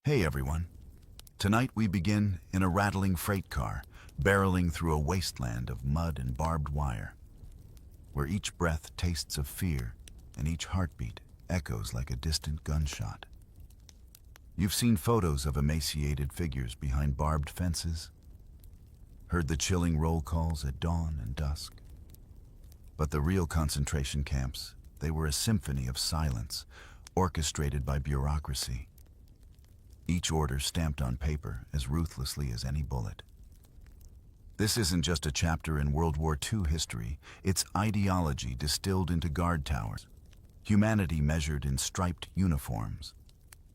Hey everyone. Tonight we begin in a rattling freight car, barreling through a wasteland of mud and barbed wire, where each breath tastes of fear and each heartbeat echoes like a distant gunshot. You've seen photos of emaciated figures behind barbed fences, heard the chilling roll calls at dawn and dusk. But the real concentration camps, they were a symphony of silence, orchestrated by bureaucracy. Each order stamped on paper as ruthlessly as any bullet. This isn't just a chapter in World War II history, it's ideology distilled into guard towers, humanity measured in striped uniforms,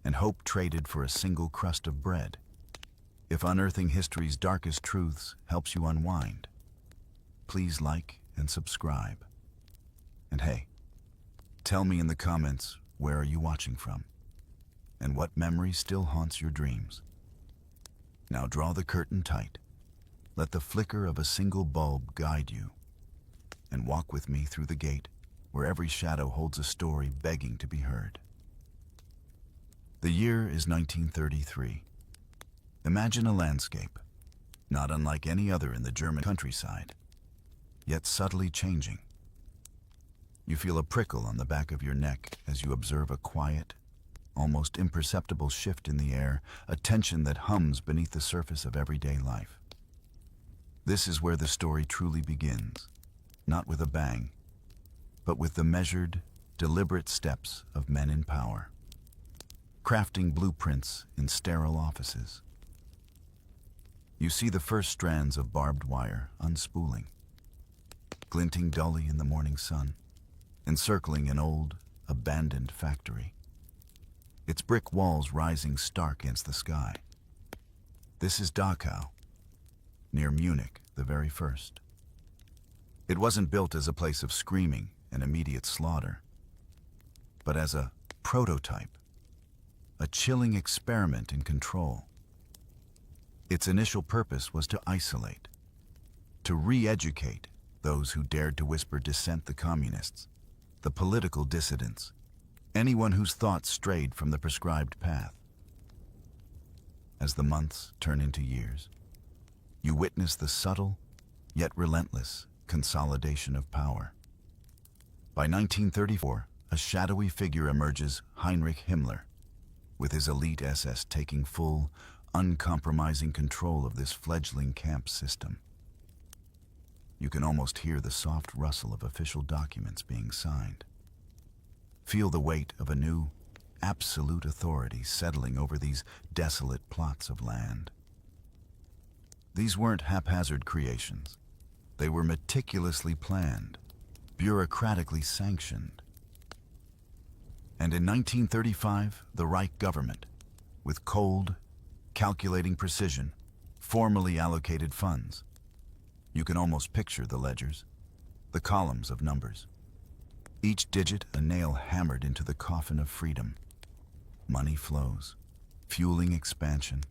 and hope traded for a single crust of bread. If unearthing history's darkest truths helps you unwind, please like and subscribe. And hey, tell me in the comments, where are you watching from? And what memory still haunts your dreams? Now draw the curtain tight. Let the flicker of a single bulb guide you. And walk with me through the gate, where every shadow holds a story begging to be heard. The year is 1933. Imagine a landscape, not unlike any other in the German countryside, yet subtly changing. You feel a prickle on the back of your neck as you observe a quiet, almost imperceptible shift in the air, a tension that hums beneath the surface of everyday life. This is where the story truly begins, not with a bang, but with the measured, deliberate steps of men in power, crafting blueprints in sterile offices. You see the first strands of barbed wire unspooling, glinting dully in the morning sun, encircling an old, abandoned factory, its brick walls rising stark against the sky. This is Dachau, near Munich, the very first. It wasn't built as a place of screaming and immediate slaughter, but as a prototype, a chilling experiment in control. Its initial purpose was to isolate, to re-educate those who dared to whisper dissent: the communists, the political dissidents, anyone whose thoughts strayed from the prescribed path. As the months turn into years, you witness the subtle, yet relentless, consolidation of power. By 1934, a shadowy figure emerges: Heinrich Himmler, with his elite SS taking full, uncompromising control of this fledgling camp system. You can almost hear the soft rustle of official documents being signed. Feel the weight of a new, absolute authority settling over these desolate plots of land. These weren't haphazard creations. They were meticulously planned, bureaucratically sanctioned. And in 1935, the Reich government, with cold, calculating precision, formally allocated funds. You can almost picture the ledgers, the columns of numbers. Each digit a nail hammered into the coffin of freedom. Money flows, fueling expansion,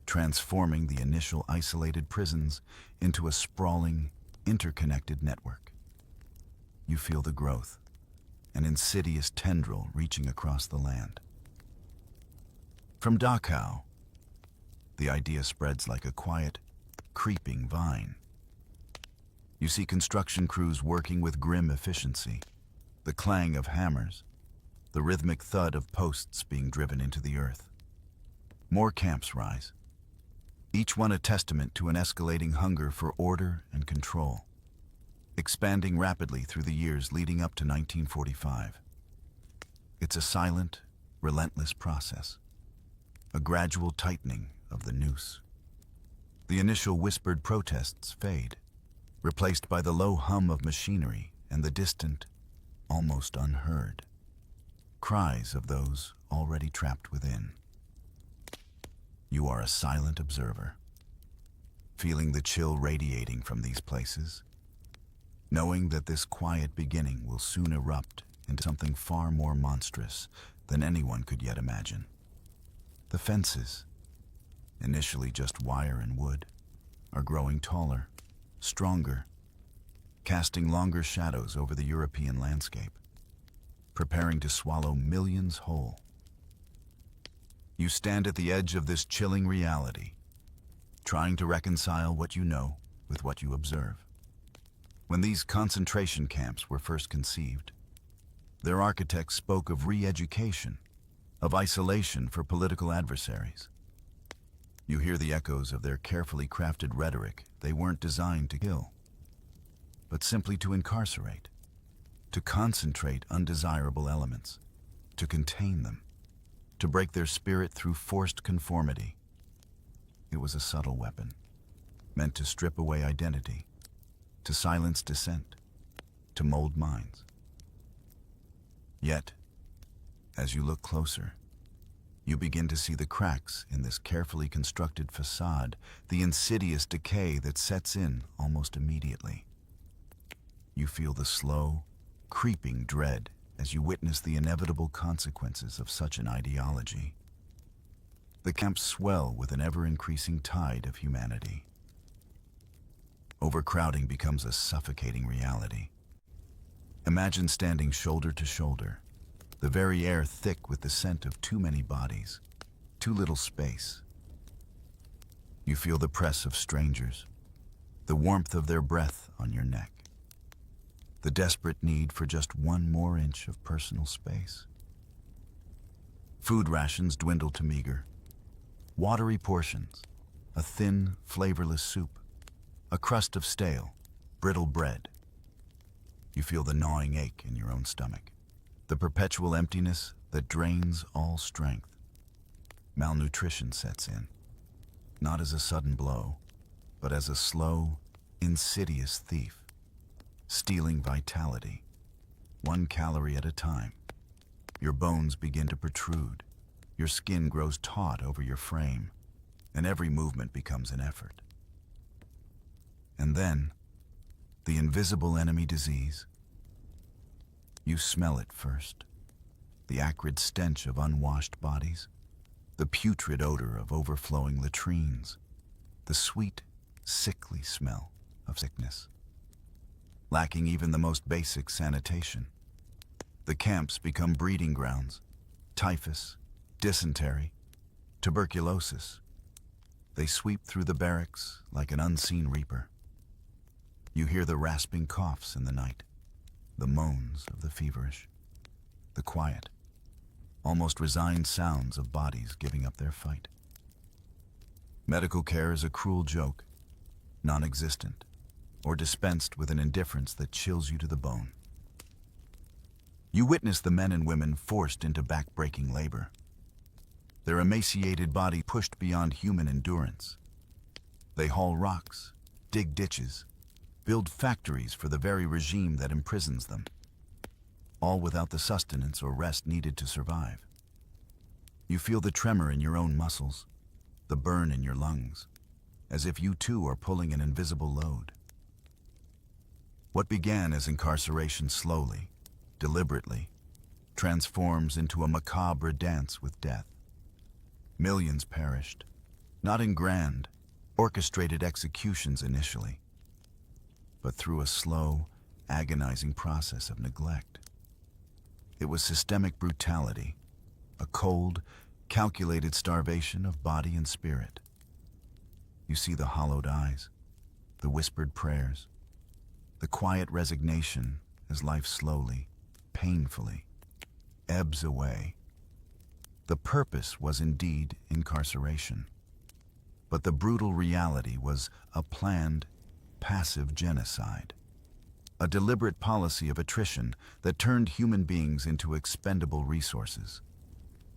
transforming the initial isolated prisons into a sprawling, interconnected network. You feel the growth, an insidious tendril reaching across the land. From Dachau, the idea spreads like a quiet, creeping vine. You see construction crews working with grim efficiency, the clang of hammers, the rhythmic thud of posts being driven into the earth. More camps rise, each one a testament to an escalating hunger for order and control, expanding rapidly through the years leading up to 1945. It's a silent, relentless process, a gradual tightening of the noose. The initial whispered protests fade, replaced by the low hum of machinery and the distant, almost unheard, cries of those already trapped within. You are a silent observer, feeling the chill radiating from these places, knowing that this quiet beginning will soon erupt into something far more monstrous than anyone could yet imagine. The fences, initially just wire and wood, are growing taller, stronger, casting longer shadows over the European landscape, preparing to swallow millions whole. You stand at the edge of this chilling reality, trying to reconcile what you know with what you observe. When these concentration camps were first conceived, their architects spoke of re-education, of isolation for political adversaries. You hear the echoes of their carefully crafted rhetoric. They weren't designed to kill, but simply to incarcerate, to concentrate undesirable elements, to contain them, to break their spirit through forced conformity. It was a subtle weapon, meant to strip away identity, to silence dissent, to mold minds. Yet, as you look closer, you begin to see the cracks in this carefully constructed facade, the insidious decay that sets in almost immediately. You feel the slow, creeping dread as you witness the inevitable consequences of such an ideology. The camps swell with an ever-increasing tide of humanity. Overcrowding becomes a suffocating reality. Imagine standing shoulder to shoulder, the very air thick with the scent of too many bodies, too little space. You feel the press of strangers, the warmth of their breath on your neck, the desperate need for just one more inch of personal space. Food rations dwindle to meager. Watery portions, a thin, flavorless soup, a crust of stale, brittle bread. You feel the gnawing ache in your own stomach, the perpetual emptiness that drains all strength. Malnutrition sets in, not as a sudden blow, but as a slow, insidious thief, stealing vitality, 1 calorie at a time. Your bones begin to protrude, your skin grows taut over your frame, and every movement becomes an effort. And then, the invisible enemy disease. You smell it first, the acrid stench of unwashed bodies, the putrid odor of overflowing latrines, the sweet, sickly smell of sickness, lacking even the most basic sanitation. The camps become breeding grounds, typhus, dysentery, tuberculosis. They sweep through the barracks like an unseen reaper. You hear the rasping coughs in the night, the moans of the feverish, the quiet, almost resigned sounds of bodies giving up their fight. Medical care is a cruel joke, non-existent, or dispensed with an indifference that chills you to the bone. You witness the men and women forced into back-breaking labor, their emaciated body pushed beyond human endurance. They haul rocks, dig ditches, build factories for the very regime that imprisons them, all without the sustenance or rest needed to survive. You feel the tremor in your own muscles, the burn in your lungs, as if you too are pulling an invisible load. What began as incarceration slowly, deliberately, transforms into a macabre dance with death. Millions perished, not in grand, orchestrated executions initially, but through a slow, agonizing process of neglect. It was systemic brutality, a cold, calculated starvation of body and spirit. You see the hollowed eyes, the whispered prayers, the quiet resignation as life slowly, painfully, ebbs away. The purpose was indeed incarceration, but the brutal reality was a planned, passive genocide, a deliberate policy of attrition that turned human beings into expendable resources,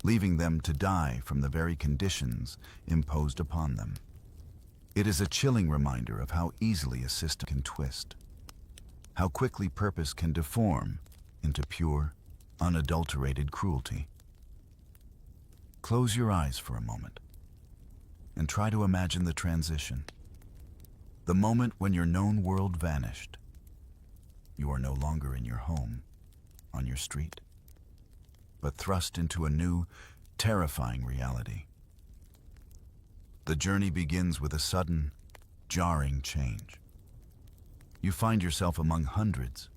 leaving them to die from the very conditions imposed upon them. It is a chilling reminder of how easily a system can twist, how quickly purpose can deform into pure, unadulterated cruelty. Close your eyes for a moment and try to imagine the transition. The moment when your known world vanished. You are no longer in your home, on your street, but thrust into a new, terrifying reality. The journey begins with a sudden, jarring change. You find yourself among hundreds,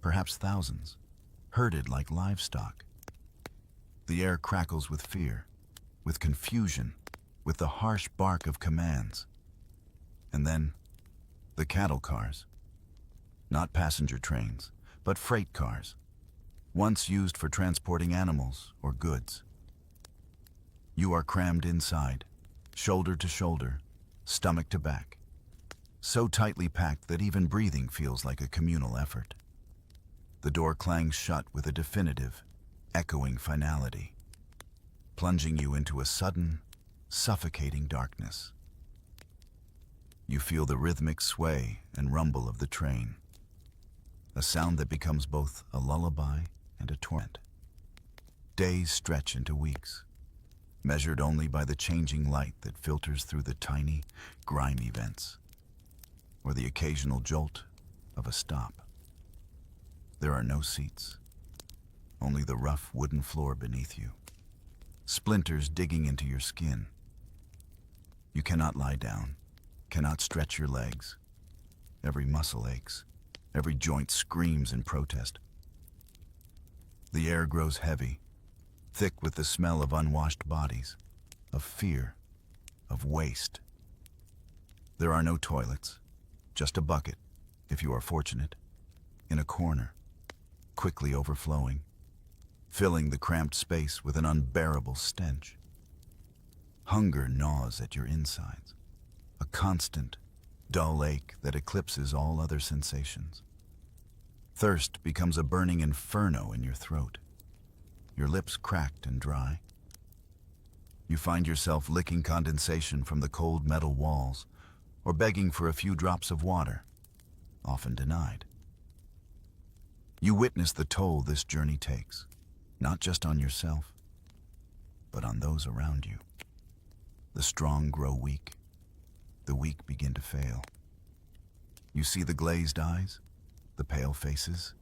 perhaps thousands, herded like livestock. The air crackles with fear, with confusion, with the harsh bark of commands. And then, the cattle cars. Not passenger trains, but freight cars, once used for transporting animals or goods. You are crammed inside, shoulder to shoulder, stomach to back, so tightly packed that even breathing feels like a communal effort. The door clangs shut with a definitive, echoing finality, plunging you into a sudden, suffocating darkness. You feel the rhythmic sway and rumble of the train, a sound that becomes both a lullaby and a torment. Days stretch into weeks, measured only by the changing light that filters through the tiny, grimy vents, or the occasional jolt of a stop. There are no seats, only the rough wooden floor beneath you, splinters digging into your skin. You cannot lie down, cannot stretch your legs. Every muscle aches, every joint screams in protest. The air grows heavy, thick with the smell of unwashed bodies, of fear, of waste. There are no toilets, just a bucket, if you are fortunate, in a corner, quickly overflowing, filling the cramped space with an unbearable stench. Hunger gnaws at your insides, a constant, dull ache that eclipses all other sensations. Thirst becomes a burning inferno in your throat, your lips cracked and dry. You find yourself licking condensation from the cold metal walls or begging for a few drops of water, often denied. You witness the toll this journey takes, not just on yourself, but on those around you. The strong grow weak, the weak begin to fail. You see the glazed eyes, the pale faces.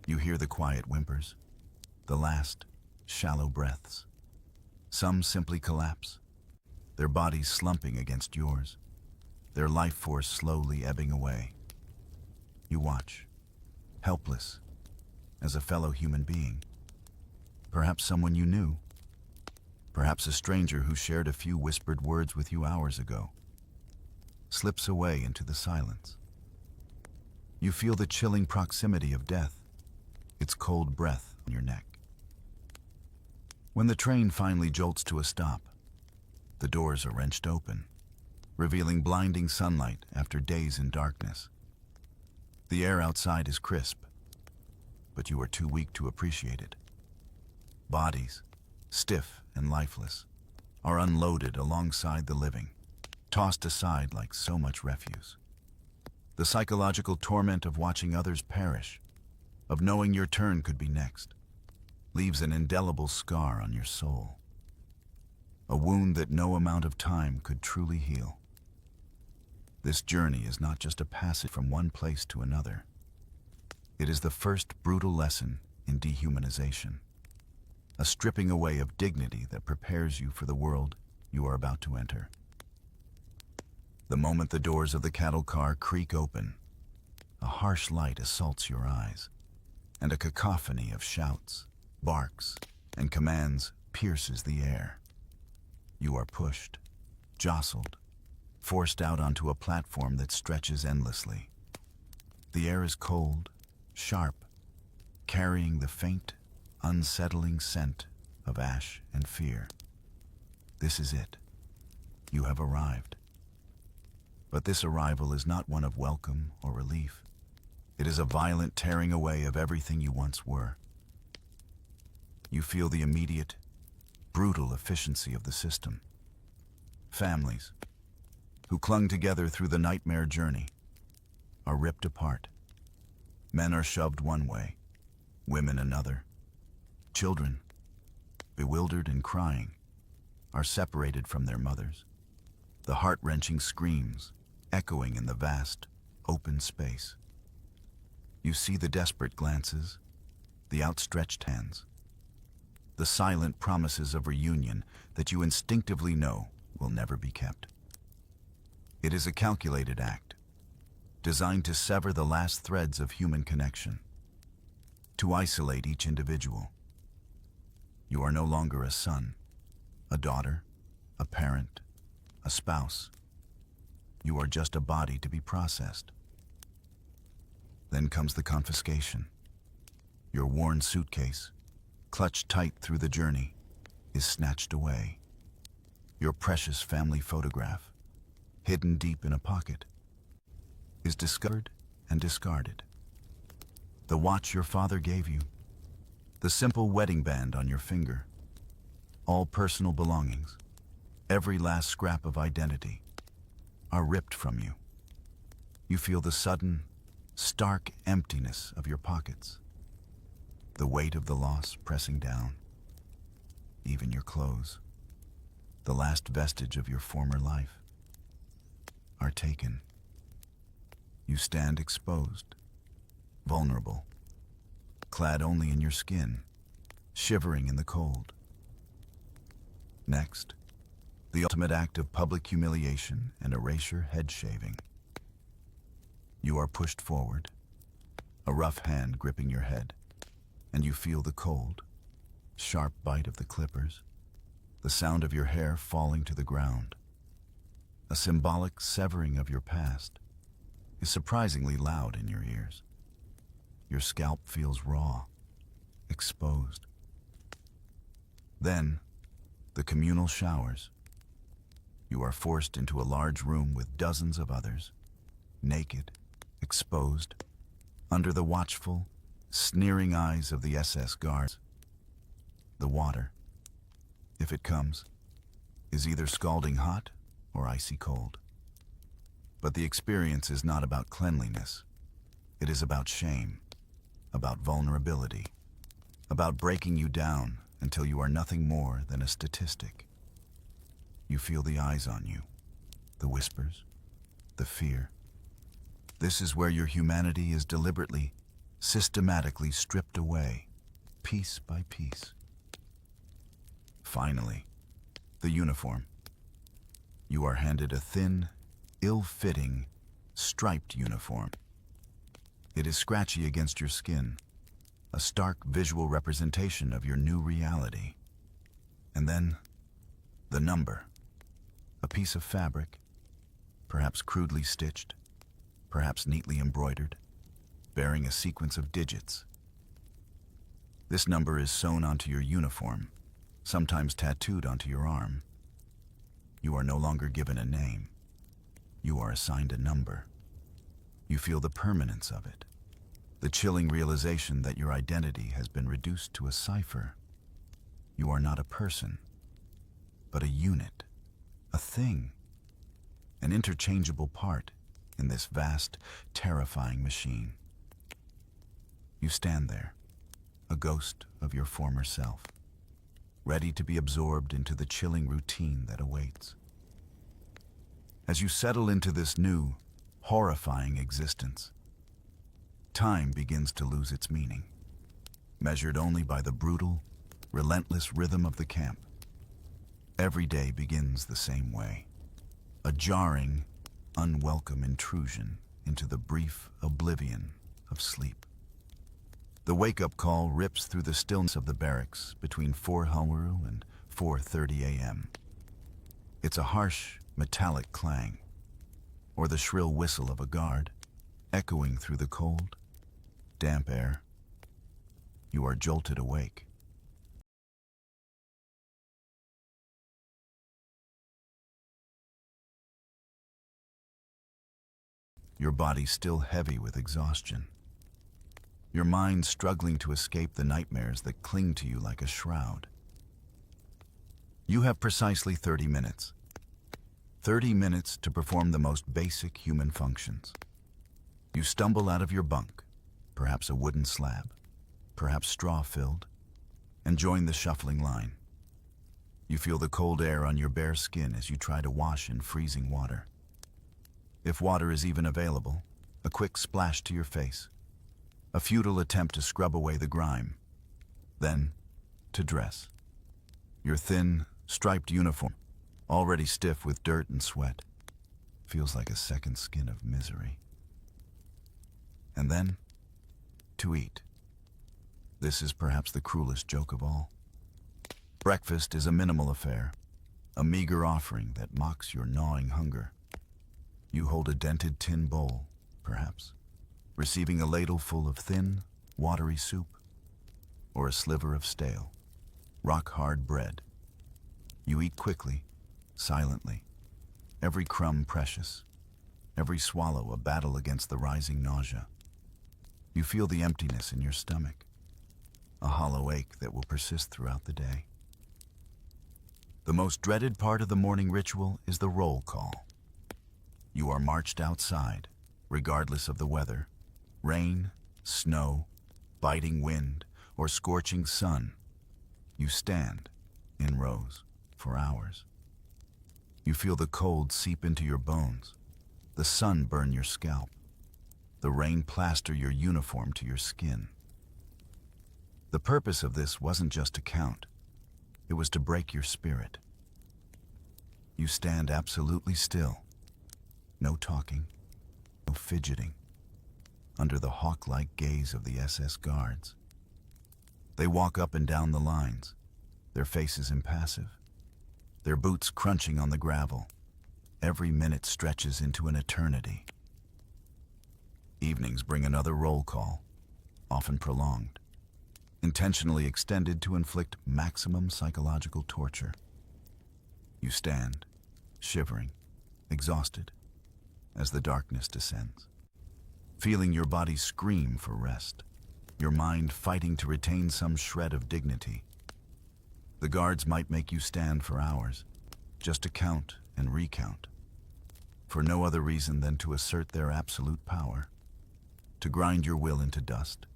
You hear the quiet whimpers, the last, shallow breaths. Some simply collapse, their bodies slumping against yours, their life force slowly ebbing away. You watch, helpless, as a fellow human being. Perhaps someone you knew. Perhaps a stranger who shared a few whispered words with you hours ago slips away into the silence. You feel the chilling proximity of death, its cold breath on your neck. When the train finally jolts to a stop, the doors are wrenched open, revealing blinding sunlight after days in darkness. The air outside is crisp, but you are too weak to appreciate it. Bodies, stiff and lifeless, are unloaded alongside the living, tossed aside like so much refuse. The psychological torment of watching others perish, of knowing your turn could be next, leaves an indelible scar on your soul. A wound that no amount of time could truly heal. This journey is not just a passage from one place to another. It is the first brutal lesson in dehumanization, a stripping away of dignity that prepares you for the world you are about to enter. The moment the doors of the cattle car creak open, a harsh light assaults your eyes, and a cacophony of shouts, barks, and commands pierces the air. You are pushed, jostled, forced out onto a platform that stretches endlessly. The air is cold, sharp, carrying the faint, unsettling scent of ash and fear. This is it. You have arrived. But this arrival is not one of welcome or relief. It is a violent tearing away of everything you once were. You feel the immediate, brutal efficiency of the system. Families, who clung together through the nightmare journey, are ripped apart. Men are shoved one way, women another. Children, bewildered and crying, are separated from their mothers. The heart-wrenching screams echoing in the vast, open space. You see the desperate glances, the outstretched hands, the silent promises of reunion that you instinctively know will never be kept. It is a calculated act, designed to sever the last threads of human connection, to isolate each individual. You are no longer a son, a daughter, a parent, a spouse. You are just a body to be processed. Then comes the confiscation. Your worn suitcase, clutched tight through the journey, is snatched away. Your precious family photograph, hidden deep in a pocket, is discovered and discarded. The watch your father gave you, the simple wedding band on your finger, all personal belongings, every last scrap of identity, are ripped from you. You feel the sudden, stark emptiness of your pockets, the weight of the loss pressing down. Even your clothes, the last vestige of your former life, are taken. You stand exposed, vulnerable, clad only in your skin, shivering in the cold. Next, the ultimate act of public humiliation and erasure, head shaving. You are pushed forward, a rough hand gripping your head, and you feel the cold, sharp bite of the clippers, the sound of your hair falling to the ground. A symbolic severing of your past is surprisingly loud in your ears. Your scalp feels raw, exposed. Then, the communal showers. You are forced into a large room with dozens of others, naked, exposed, under the watchful, sneering eyes of the SS guards. The water, if it comes, is either scalding hot or icy cold. But the experience is not about cleanliness. It is about shame, about vulnerability, about breaking you down until you are nothing more than a statistic. You feel the eyes on you, the whispers, the fear. This is where your humanity is deliberately, systematically stripped away, piece by piece. Finally, the uniform. You are handed a thin, ill-fitting, striped uniform. It is scratchy against your skin, a stark visual representation of your new reality. And then, the number. A piece of fabric, perhaps crudely stitched, perhaps neatly embroidered, bearing a sequence of digits. This number is sewn onto your uniform, sometimes tattooed onto your arm. You are no longer given a name. You are assigned a number. You feel the permanence of it, the chilling realization that your identity has been reduced to a cipher. You are not a person, but a unit, a thing, an interchangeable part in this vast, terrifying machine. You stand there, a ghost of your former self, ready to be absorbed into the chilling routine that awaits. As you settle into this new, horrifying existence, time begins to lose its meaning, measured only by the brutal, relentless rhythm of the camp. Every day begins the same way, a jarring, unwelcome intrusion into the brief oblivion of sleep. The wake-up call rips through the stillness of the barracks between 4:00 and 4:30 a.m. It's a harsh, metallic clang, or the shrill whistle of a guard, echoing through the cold, damp air. You are jolted awake. Your body still heavy with exhaustion. Your mind struggling to escape the nightmares that cling to you like a shroud. You have precisely 30 minutes. 30 minutes to perform the most basic human functions. You stumble out of your bunk, perhaps a wooden slab, perhaps straw-filled, and join the shuffling line. You feel the cold air on your bare skin as you try to wash in freezing water. If water is even available, a quick splash to your face, a futile attempt to scrub away the grime. Then, to dress. Your thin, striped uniform, already stiff with dirt and sweat, feels like a second skin of misery. And then, to eat. This is perhaps the cruelest joke of all. Breakfast is a minimal affair, a meager offering that mocks your gnawing hunger. You hold a dented tin bowl, perhaps, receiving a ladle full of thin, watery soup, or a sliver of stale, rock-hard bread. You eat quickly, silently, every crumb precious, every swallow a battle against the rising nausea. You feel the emptiness in your stomach, a hollow ache that will persist throughout the day. The most dreaded part of the morning ritual is the roll call. You are marched outside, regardless of the weather, rain, snow, biting wind, or scorching sun. You stand, in rows, for hours. You feel the cold seep into your bones, the sun burn your scalp, the rain plaster your uniform to your skin. The purpose of this wasn't just to count. It was to break your spirit. You stand absolutely still. No talking, no fidgeting, under the hawk-like gaze of the SS guards. They walk up and down the lines, their faces impassive, their boots crunching on the gravel. Every minute stretches into an eternity. Evenings bring another roll call, often prolonged, intentionally extended to inflict maximum psychological torture. You stand, shivering, exhausted, as the darkness descends, feeling your body scream for rest, your mind fighting to retain some shred of dignity. The guards might make you stand for hours, just to count and recount, for no other reason than to assert their absolute power, to grind your will into dust.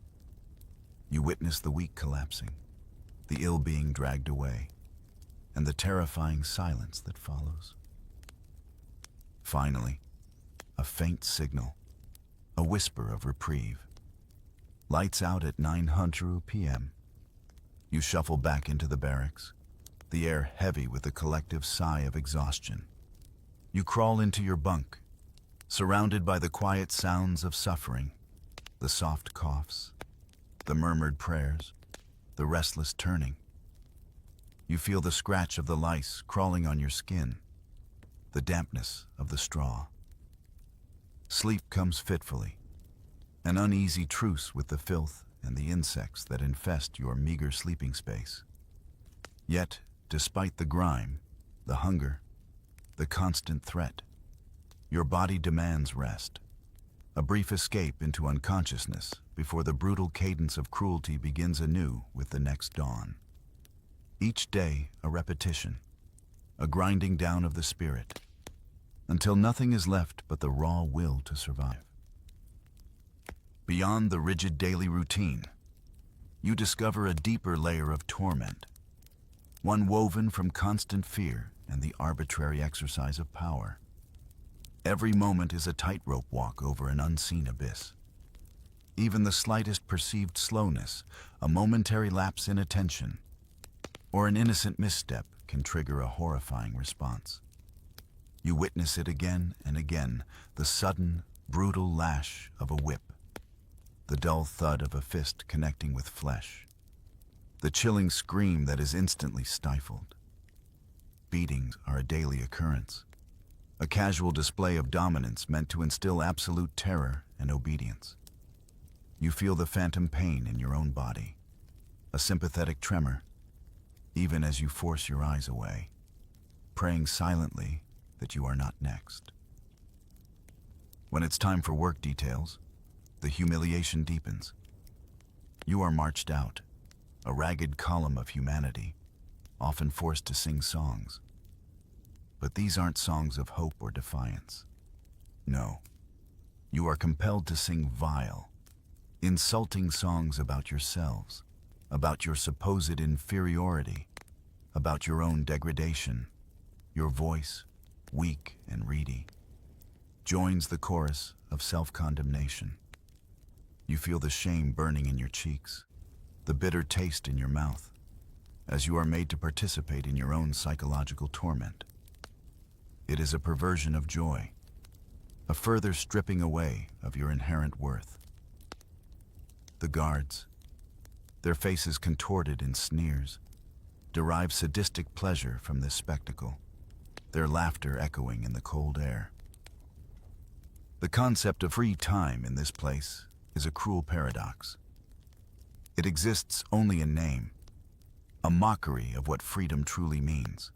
You witness the weak collapsing, the ill being dragged away, and the terrifying silence that follows. Finally, a faint signal, a whisper of reprieve. Lights out at 9:00 p.m. You shuffle back into the barracks, the air heavy with the collective sigh of exhaustion. You crawl into your bunk, surrounded by the quiet sounds of suffering, the soft coughs, the murmured prayers, the restless turning. You feel the scratch of the lice crawling on your skin, the dampness of the straw. Sleep comes fitfully, an uneasy truce with the filth and the insects that infest your meager sleeping space. Yet, despite the grime, the hunger, the constant threat, your body demands rest, a brief escape into unconsciousness before the brutal cadence of cruelty begins anew with the next dawn. Each day a repetition, a grinding down of the spirit, until nothing is left but the raw will to survive. Beyond the rigid daily routine, you discover a deeper layer of torment, one woven from constant fear and the arbitrary exercise of power. Every moment is a tightrope walk over an unseen abyss. Even the slightest perceived slowness, a momentary lapse in attention, or an innocent misstep can trigger a horrifying response. You witness it again and again, the sudden, brutal lash of a whip, the dull thud of a fist connecting with flesh, the chilling scream that is instantly stifled. Beatings are a daily occurrence, a casual display of dominance meant to instill absolute terror and obedience. You feel the phantom pain in your own body, a sympathetic tremor, even as you force your eyes away, praying silently that you are not next. When it's time for work details, the humiliation deepens. You are marched out, a ragged column of humanity, often forced to sing songs. But these aren't songs of hope or defiance. No, you are compelled to sing vile, insulting songs about yourselves, about your supposed inferiority, about your own degradation. Your voice, weak and reedy, joins the chorus of self-condemnation. You feel the shame burning in your cheeks, the bitter taste in your mouth, as you are made to participate in your own psychological torment. It is a perversion of joy, a further stripping away of your inherent worth. The guards, their faces contorted in sneers, derive sadistic pleasure from this spectacle, their laughter echoing in the cold air. The concept of free time in this place is a cruel paradox. It exists only in name, a mockery of what freedom truly means.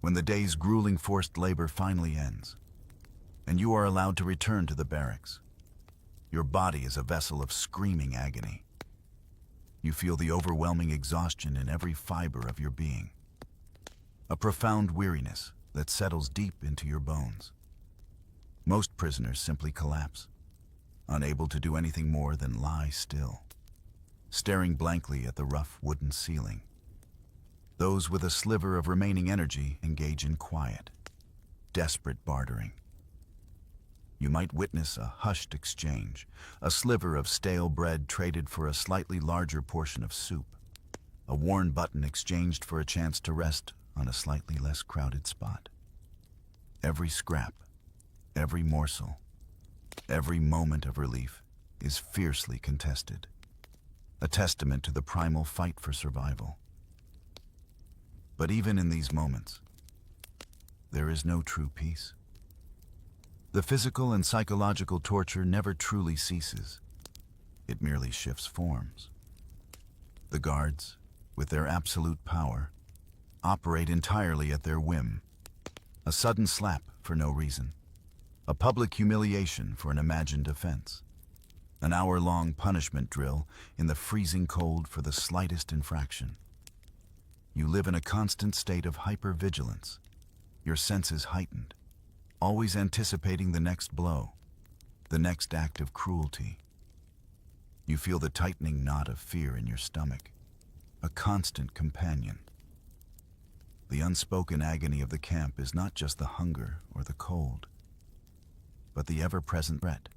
When the day's grueling forced labor finally ends, and you are allowed to return to the barracks, your body is a vessel of screaming agony. You feel the overwhelming exhaustion in every fiber of your being, a profound weariness that settles deep into your bones. Most prisoners simply collapse, unable to do anything more than lie still, staring blankly at the rough wooden ceiling. Those with a sliver of remaining energy engage in quiet, desperate bartering. You might witness a hushed exchange, a sliver of stale bread traded for a slightly larger portion of soup, a worn button exchanged for a chance to rest on a slightly less crowded spot. Every scrap, every morsel, every moment of relief is fiercely contested, a testament to the primal fight for survival. But even in these moments, there is no true peace. The physical and psychological torture never truly ceases. It merely shifts forms. The guards, with their absolute power, operate entirely at their whim. A sudden slap for no reason. A public humiliation for an imagined offense. An hour-long punishment drill in the freezing cold for the slightest infraction. You live in a constant state of hypervigilance, your senses heightened, always anticipating the next blow, the next act of cruelty. You feel the tightening knot of fear in your stomach, a constant companion. The unspoken agony of the camp is not just the hunger or the cold, but the ever-present threat,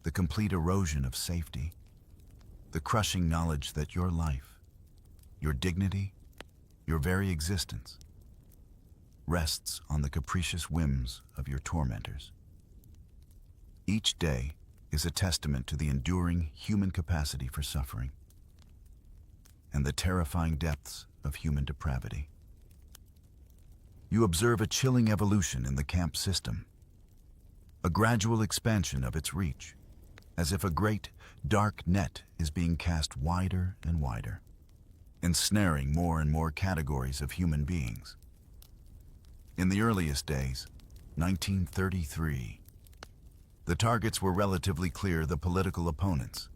the complete erosion of safety, the crushing knowledge that your life, your dignity, your very existence, rests on the capricious whims of your tormentors. Each day is a testament to the enduring human capacity for suffering and the terrifying depths of human depravity. You observe a chilling evolution in the camp system, a gradual expansion of its reach, as if a great, dark net is being cast wider and wider, ensnaring more and more categories of human beings. In the earliest days, 1933, the targets were relatively clear: the political opponents.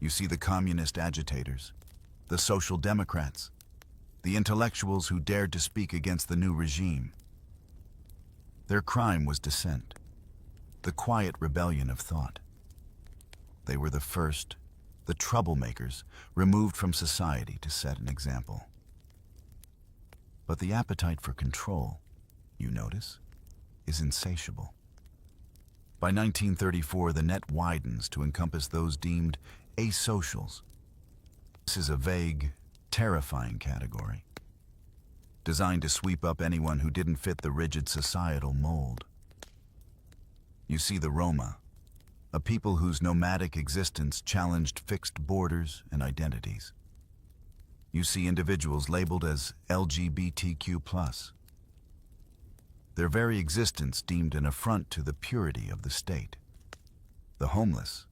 You see the communist agitators, the social democrats, the intellectuals who dared to speak against the new regime. Their crime was dissent, the quiet rebellion of thought. They were the first, the troublemakers, removed from society to set an example. But the appetite for control, you notice, is insatiable. By 1934, the net widens to encompass those deemed asocials. This is a vague, terrifying category, designed to sweep up anyone who didn't fit the rigid societal mold. You see the Roma, a people whose nomadic existence challenged fixed borders and identities. You see individuals labeled as LGBTQ+. Their very existence deemed an affront to the purity of the state. The homeless,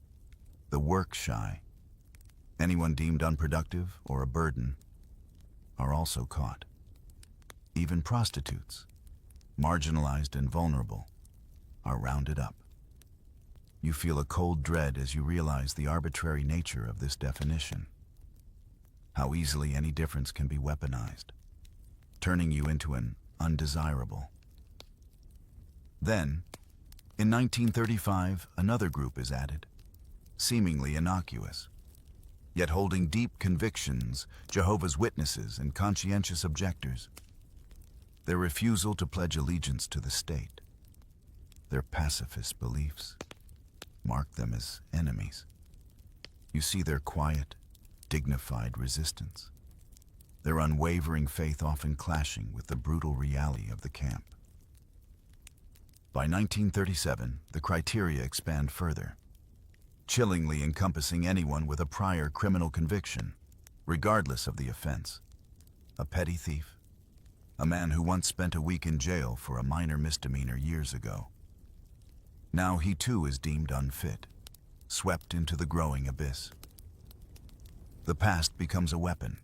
the work-shy, anyone deemed unproductive or a burden, are also caught. Even prostitutes, marginalized and vulnerable, are rounded up. You feel a cold dread as you realize the arbitrary nature of this definition. How easily any difference can be weaponized, turning you into an undesirable. Then, in 1935, another group is added, seemingly innocuous, yet holding deep convictions: Jehovah's Witnesses and conscientious objectors. Their refusal to pledge allegiance to the state, their pacifist beliefs, mark them as enemies. You see their quiet, dignified resistance, their unwavering faith often clashing with the brutal reality of the camp. By 1937, the criteria expand further, chillingly encompassing anyone with a prior criminal conviction, regardless of the offense. a petty thief, a man who once spent a week in jail for a minor misdemeanor years ago. Now he too is deemed unfit, swept into the growing abyss. The past becomes a weapon,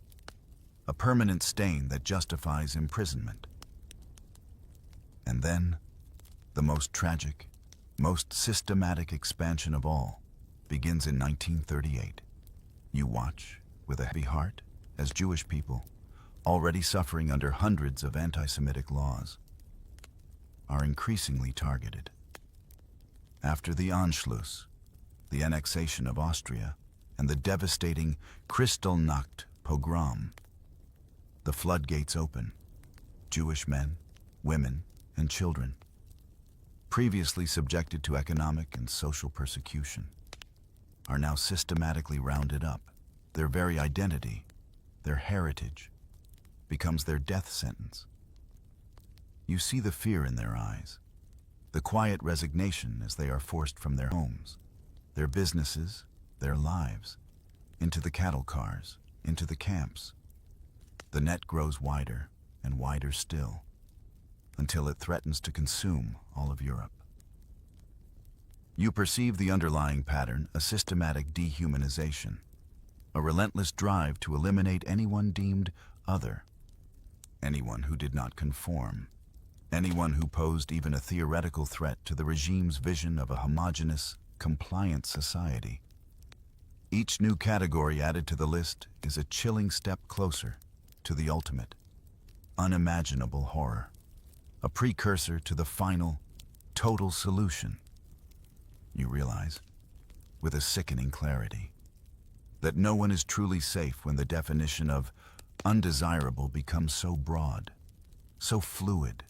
a permanent stain that justifies imprisonment. And then, the most tragic, most systematic expansion of all begins in 1938. You watch, with a heavy heart, as Jewish people, already suffering under hundreds of anti-Semitic laws, are increasingly targeted. After the Anschluss, the annexation of Austria, and the devastating Kristallnacht pogrom, the floodgates open. Jewish men, women, and children, previously subjected to economic and social persecution, are now systematically rounded up. Their very identity, their heritage, becomes their death sentence. You see the fear in their eyes, the quiet resignation as they are forced from their homes, their businesses, their lives, into the cattle cars, into the camps. The net grows wider and wider still, until it threatens to consume all of Europe. You perceive the underlying pattern, a systematic dehumanization, a relentless drive to eliminate anyone deemed other, anyone who did not conform, anyone who posed even a theoretical threat to the regime's vision of a homogeneous, compliant society. Each new category added to the list is a chilling step closer to the ultimate, unimaginable horror, a precursor to the final, total solution. You realize, with a sickening clarity, that no one is truly safe when the definition of undesirable becomes so broad, so fluid,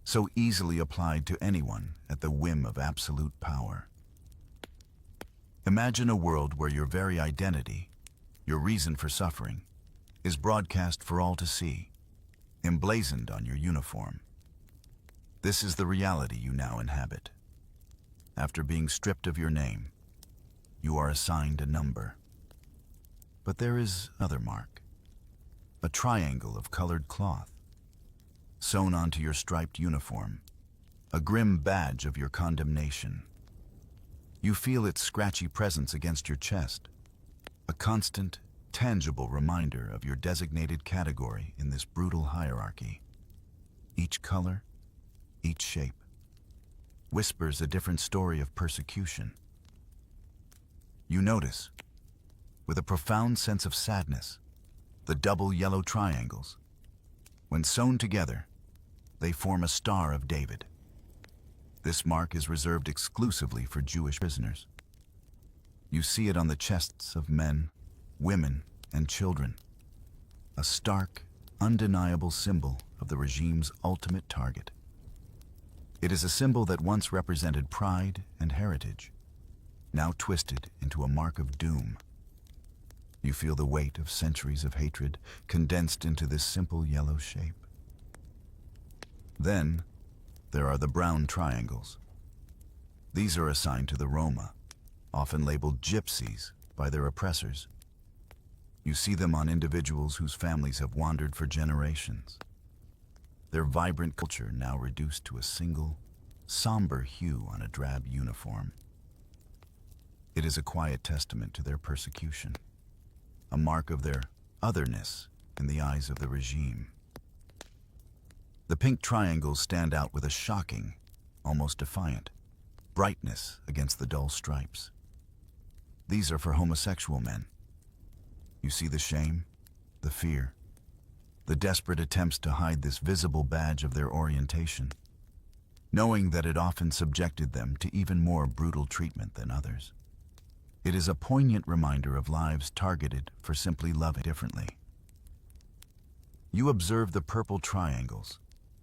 so easily applied to anyone at the whim of absolute power. Imagine a world where your very identity, your reason for suffering, is broadcast for all to see, emblazoned on your uniform. This is the reality you now inhabit. After being stripped of your name, you are assigned a number. But there is another mark, a triangle of colored cloth, sewn onto your striped uniform, a grim badge of your condemnation. You feel its scratchy presence against your chest, a constant, tangible reminder of your designated category in this brutal hierarchy. Each color, each shape, whispers a different story of persecution. You notice, with a profound sense of sadness, the double yellow triangles. When sewn together, they form a Star of David. This mark is reserved exclusively for Jewish prisoners. You see it on the chests of men, women, and children, a stark, undeniable symbol of the regime's ultimate target. It is a symbol that once represented pride and heritage, now twisted into a mark of doom. You feel the weight of centuries of hatred condensed into this simple yellow shape. Then, there are the brown triangles. These are assigned to the Roma, often labeled gypsies by their oppressors. You see them on individuals whose families have wandered for generations. Their vibrant culture now reduced to a single, somber hue on a drab uniform. It is a quiet testament to their persecution, a mark of their otherness in the eyes of the regime. The pink triangles stand out with a shocking, almost defiant, brightness against the dull stripes. These are for homosexual men. You see the shame, the fear, the desperate attempts to hide this visible badge of their orientation, knowing that it often subjected them to even more brutal treatment than others. It is a poignant reminder of lives targeted for simply loving differently. You observe the purple triangles,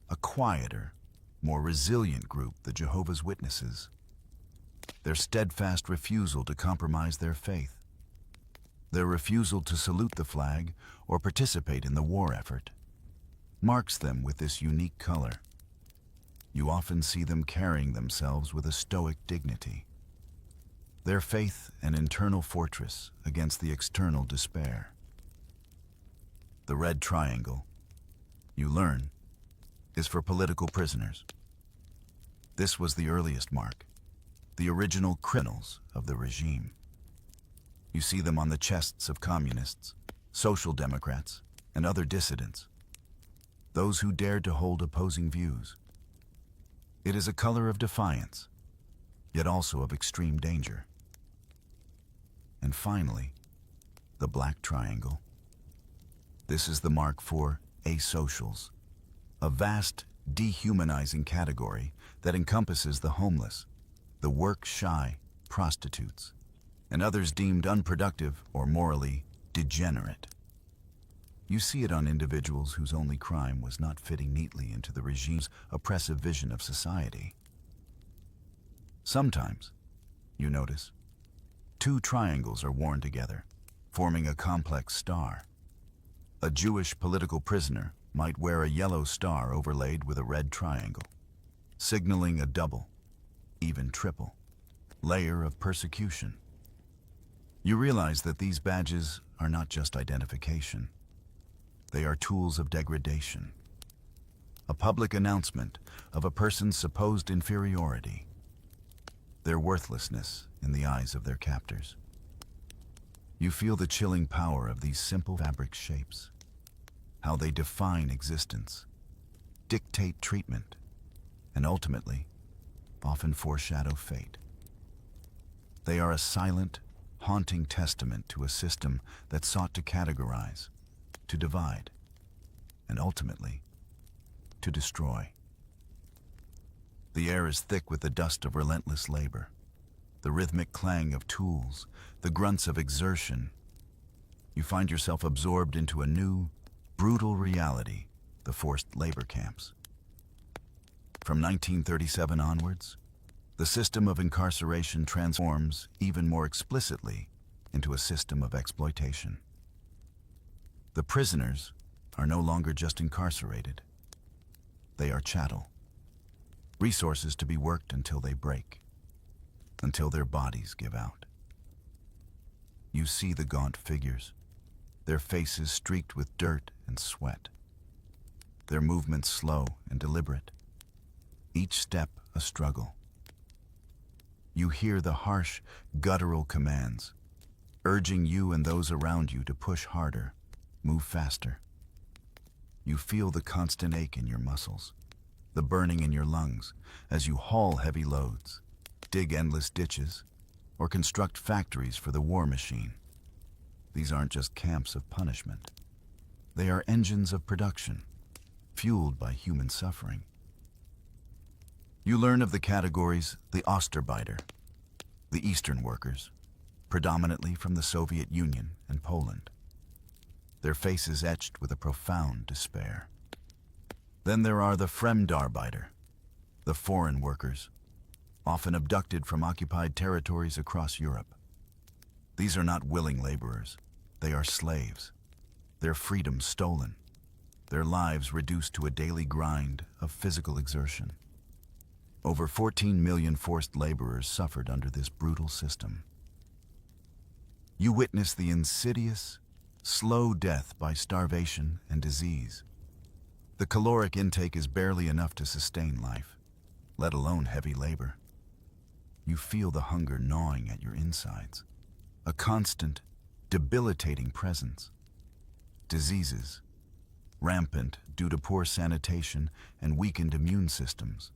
a quieter, more resilient group, the Jehovah's Witnesses. Their steadfast refusal to compromise their faith, their refusal to salute the flag or participate in the war effort, marks them with this unique color. You often see them carrying themselves with a stoic dignity, their faith an internal fortress against the external despair. The red triangle, you learn, is for political prisoners. This was the earliest mark, the original criminals of the regime. You see them on the chests of communists, social democrats, and other dissidents, those who dared to hold opposing views. It is a color of defiance, yet also of extreme danger. And finally, the black triangle. This is the mark for asocials, a vast, dehumanizing category that encompasses the homeless, the work-shy prostitutes, and others deemed unproductive or morally degenerate. You see it on individuals whose only crime was not fitting neatly into the regime's oppressive vision of society. Sometimes, you notice, two triangles are worn together, forming a complex star. A Jewish political prisoner might wear a yellow star overlaid with a red triangle, signaling a double, even triple, layer of persecution. You realize that these badges are not just identification. They are tools of degradation, a public announcement of a person's supposed inferiority, their worthlessness in the eyes of their captors. You feel the chilling power of these simple fabric shapes, how they define existence, dictate treatment, and ultimately, often foreshadow fate. They are a silent, haunting testament to a system that sought to categorize, to divide, and ultimately, to destroy. The air is thick with the dust of relentless labor, the rhythmic clang of tools, the grunts of exertion. You find yourself absorbed into a new, brutal reality, the forced labor camps. From 1937 onwards, the system of incarceration transforms even more explicitly into a system of exploitation. The prisoners are no longer just incarcerated. They are chattel, resources to be worked until they break, until their bodies give out. You see the gaunt figures, their faces streaked with dirt and sweat, their movements slow and deliberate, each step a struggle. You hear the harsh, guttural commands, urging you and those around you to push harder, move faster. You feel the constant ache in your muscles, the burning in your lungs as you haul heavy loads, dig endless ditches, or construct factories for the war machine. These aren't just camps of punishment. They are engines of production, fueled by human suffering. You learn of the categories: the Osterarbeiter, the Eastern workers, predominantly from the Soviet Union and Poland, their faces etched with a profound despair. Then there are the Fremdarbeiter, the foreign workers, often abducted from occupied territories across Europe. These are not willing laborers. They are slaves, their freedom stolen, their lives reduced to a daily grind of physical exertion. Over 14 million forced laborers suffered under this brutal system. You witness the insidious, slow death by starvation and disease. The caloric intake is barely enough to sustain life, let alone heavy labor. You feel the hunger gnawing at your insides, a constant, debilitating presence. Diseases, rampant due to poor sanitation and weakened immune systems,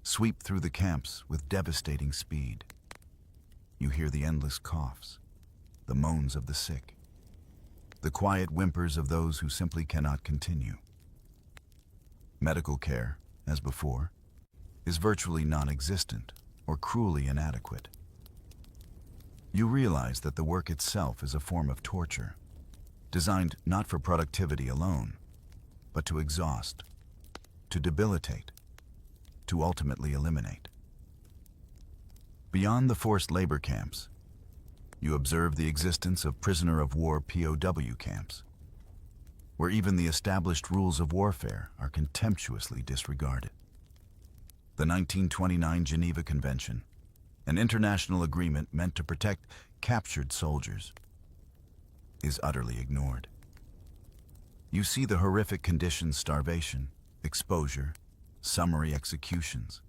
sweep through the camps with devastating speed. You hear the endless coughs, the moans of the sick, the quiet whimpers of those who simply cannot continue. Medical care, as before, is virtually non-existent or cruelly inadequate. You realize that the work itself is a form of torture, designed not for productivity alone, but to exhaust, to debilitate, to ultimately eliminate. Beyond the forced labor camps, you observe the existence of prisoner of war POW camps, where even the established rules of warfare are contemptuously disregarded. The 1929 Geneva Convention, an international agreement meant to protect captured soldiers, is utterly ignored. You see the horrific conditions: starvation, exposure, summary executions.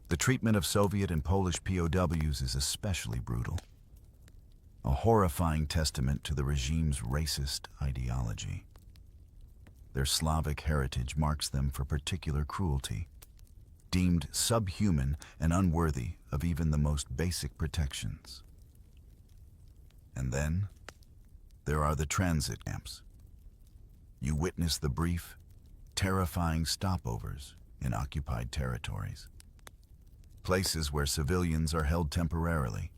The treatment of Soviet and Polish POWs is especially brutal, a horrifying testament to the regime's racist ideology. Their Slavic heritage marks them for particular cruelty, deemed subhuman and unworthy of even the most basic protections. And then, there are the transit camps. You witness the brief, terrifying stopovers in occupied territories. Places where civilians are held temporarily,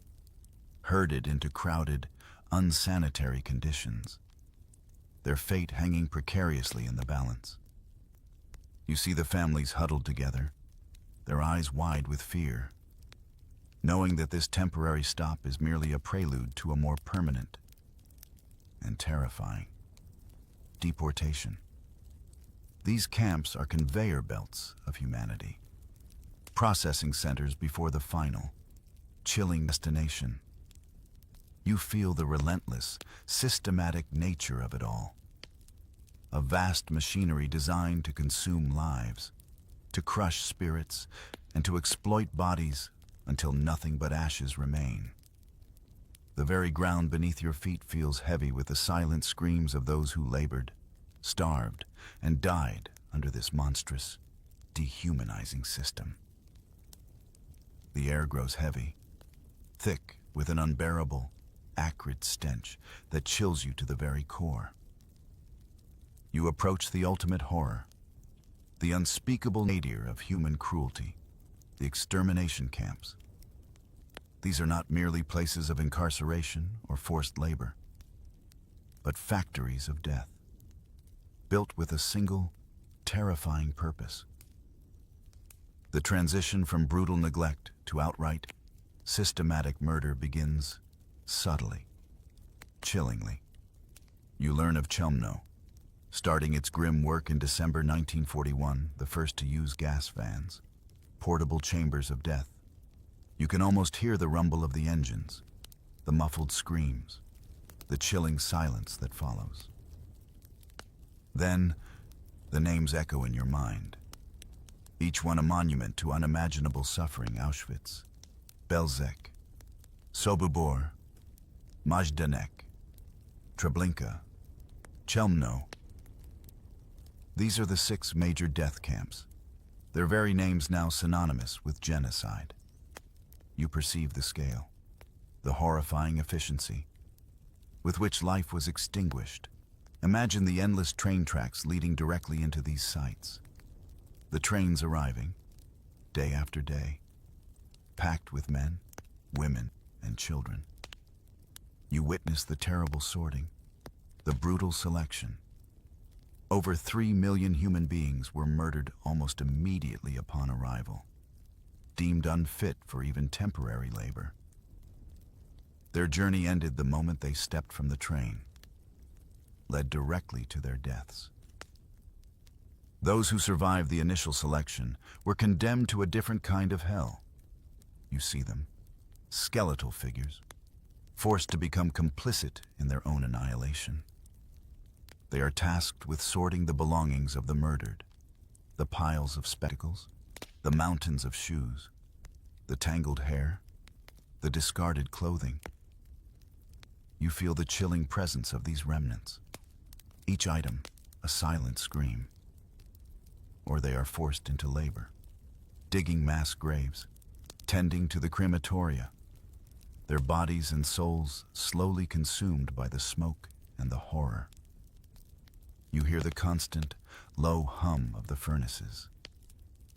herded into crowded, unsanitary conditions, their fate hanging precariously in the balance. You see the families huddled together, their eyes wide with fear, knowing that this temporary stop is merely a prelude to a more permanent and terrifying deportation. These camps are conveyor belts of humanity, processing centers before the final, chilling destination. You feel the relentless, systematic nature of it all. A vast machinery designed to consume lives, to crush spirits, and to exploit bodies until nothing but ashes remain. The very ground beneath your feet feels heavy with the silent screams of those who labored, starved, and died under this monstrous, dehumanizing system. The air grows heavy, thick with an unbearable, acrid stench that chills you to the very core. You approach the ultimate horror, the unspeakable nadir of human cruelty, the extermination camps. These are not merely places of incarceration or forced labor, but factories of death, built with a single, terrifying purpose. The transition from brutal neglect to outright, systematic murder begins subtly, chillingly. You learn of Chelmno, starting its grim work in December 1941, the first to use gas vans, portable chambers of death. You can almost hear the rumble of the engines, the muffled screams, the chilling silence that follows. Then, the names echo in your mind, each one a monument to unimaginable suffering: Auschwitz, Belzec, Sobibor, Majdanek, Treblinka, Chelmno. These are the 6 major death camps, their very names now synonymous with genocide. You perceive the scale, the horrifying efficiency with which life was extinguished. Imagine the endless train tracks leading directly into these sites. The trains arriving, day after day, packed with men, women, and children. You witness the terrible sorting, the brutal selection. Over 3 million human beings were murdered almost immediately upon arrival, deemed unfit for even temporary labor. Their journey ended the moment they stepped from the train, led directly to their deaths. Those who survived the initial selection were condemned to a different kind of hell. You see them, skeletal figures, forced to become complicit in their own annihilation. They are tasked with sorting the belongings of the murdered, the piles of spectacles, the mountains of shoes, the tangled hair, the discarded clothing. You feel the chilling presence of these remnants, each item a silent scream. Or they are forced into labor, digging mass graves, tending to the crematoria, their bodies and souls slowly consumed by the smoke and the horror. You hear the constant, low hum of the furnaces,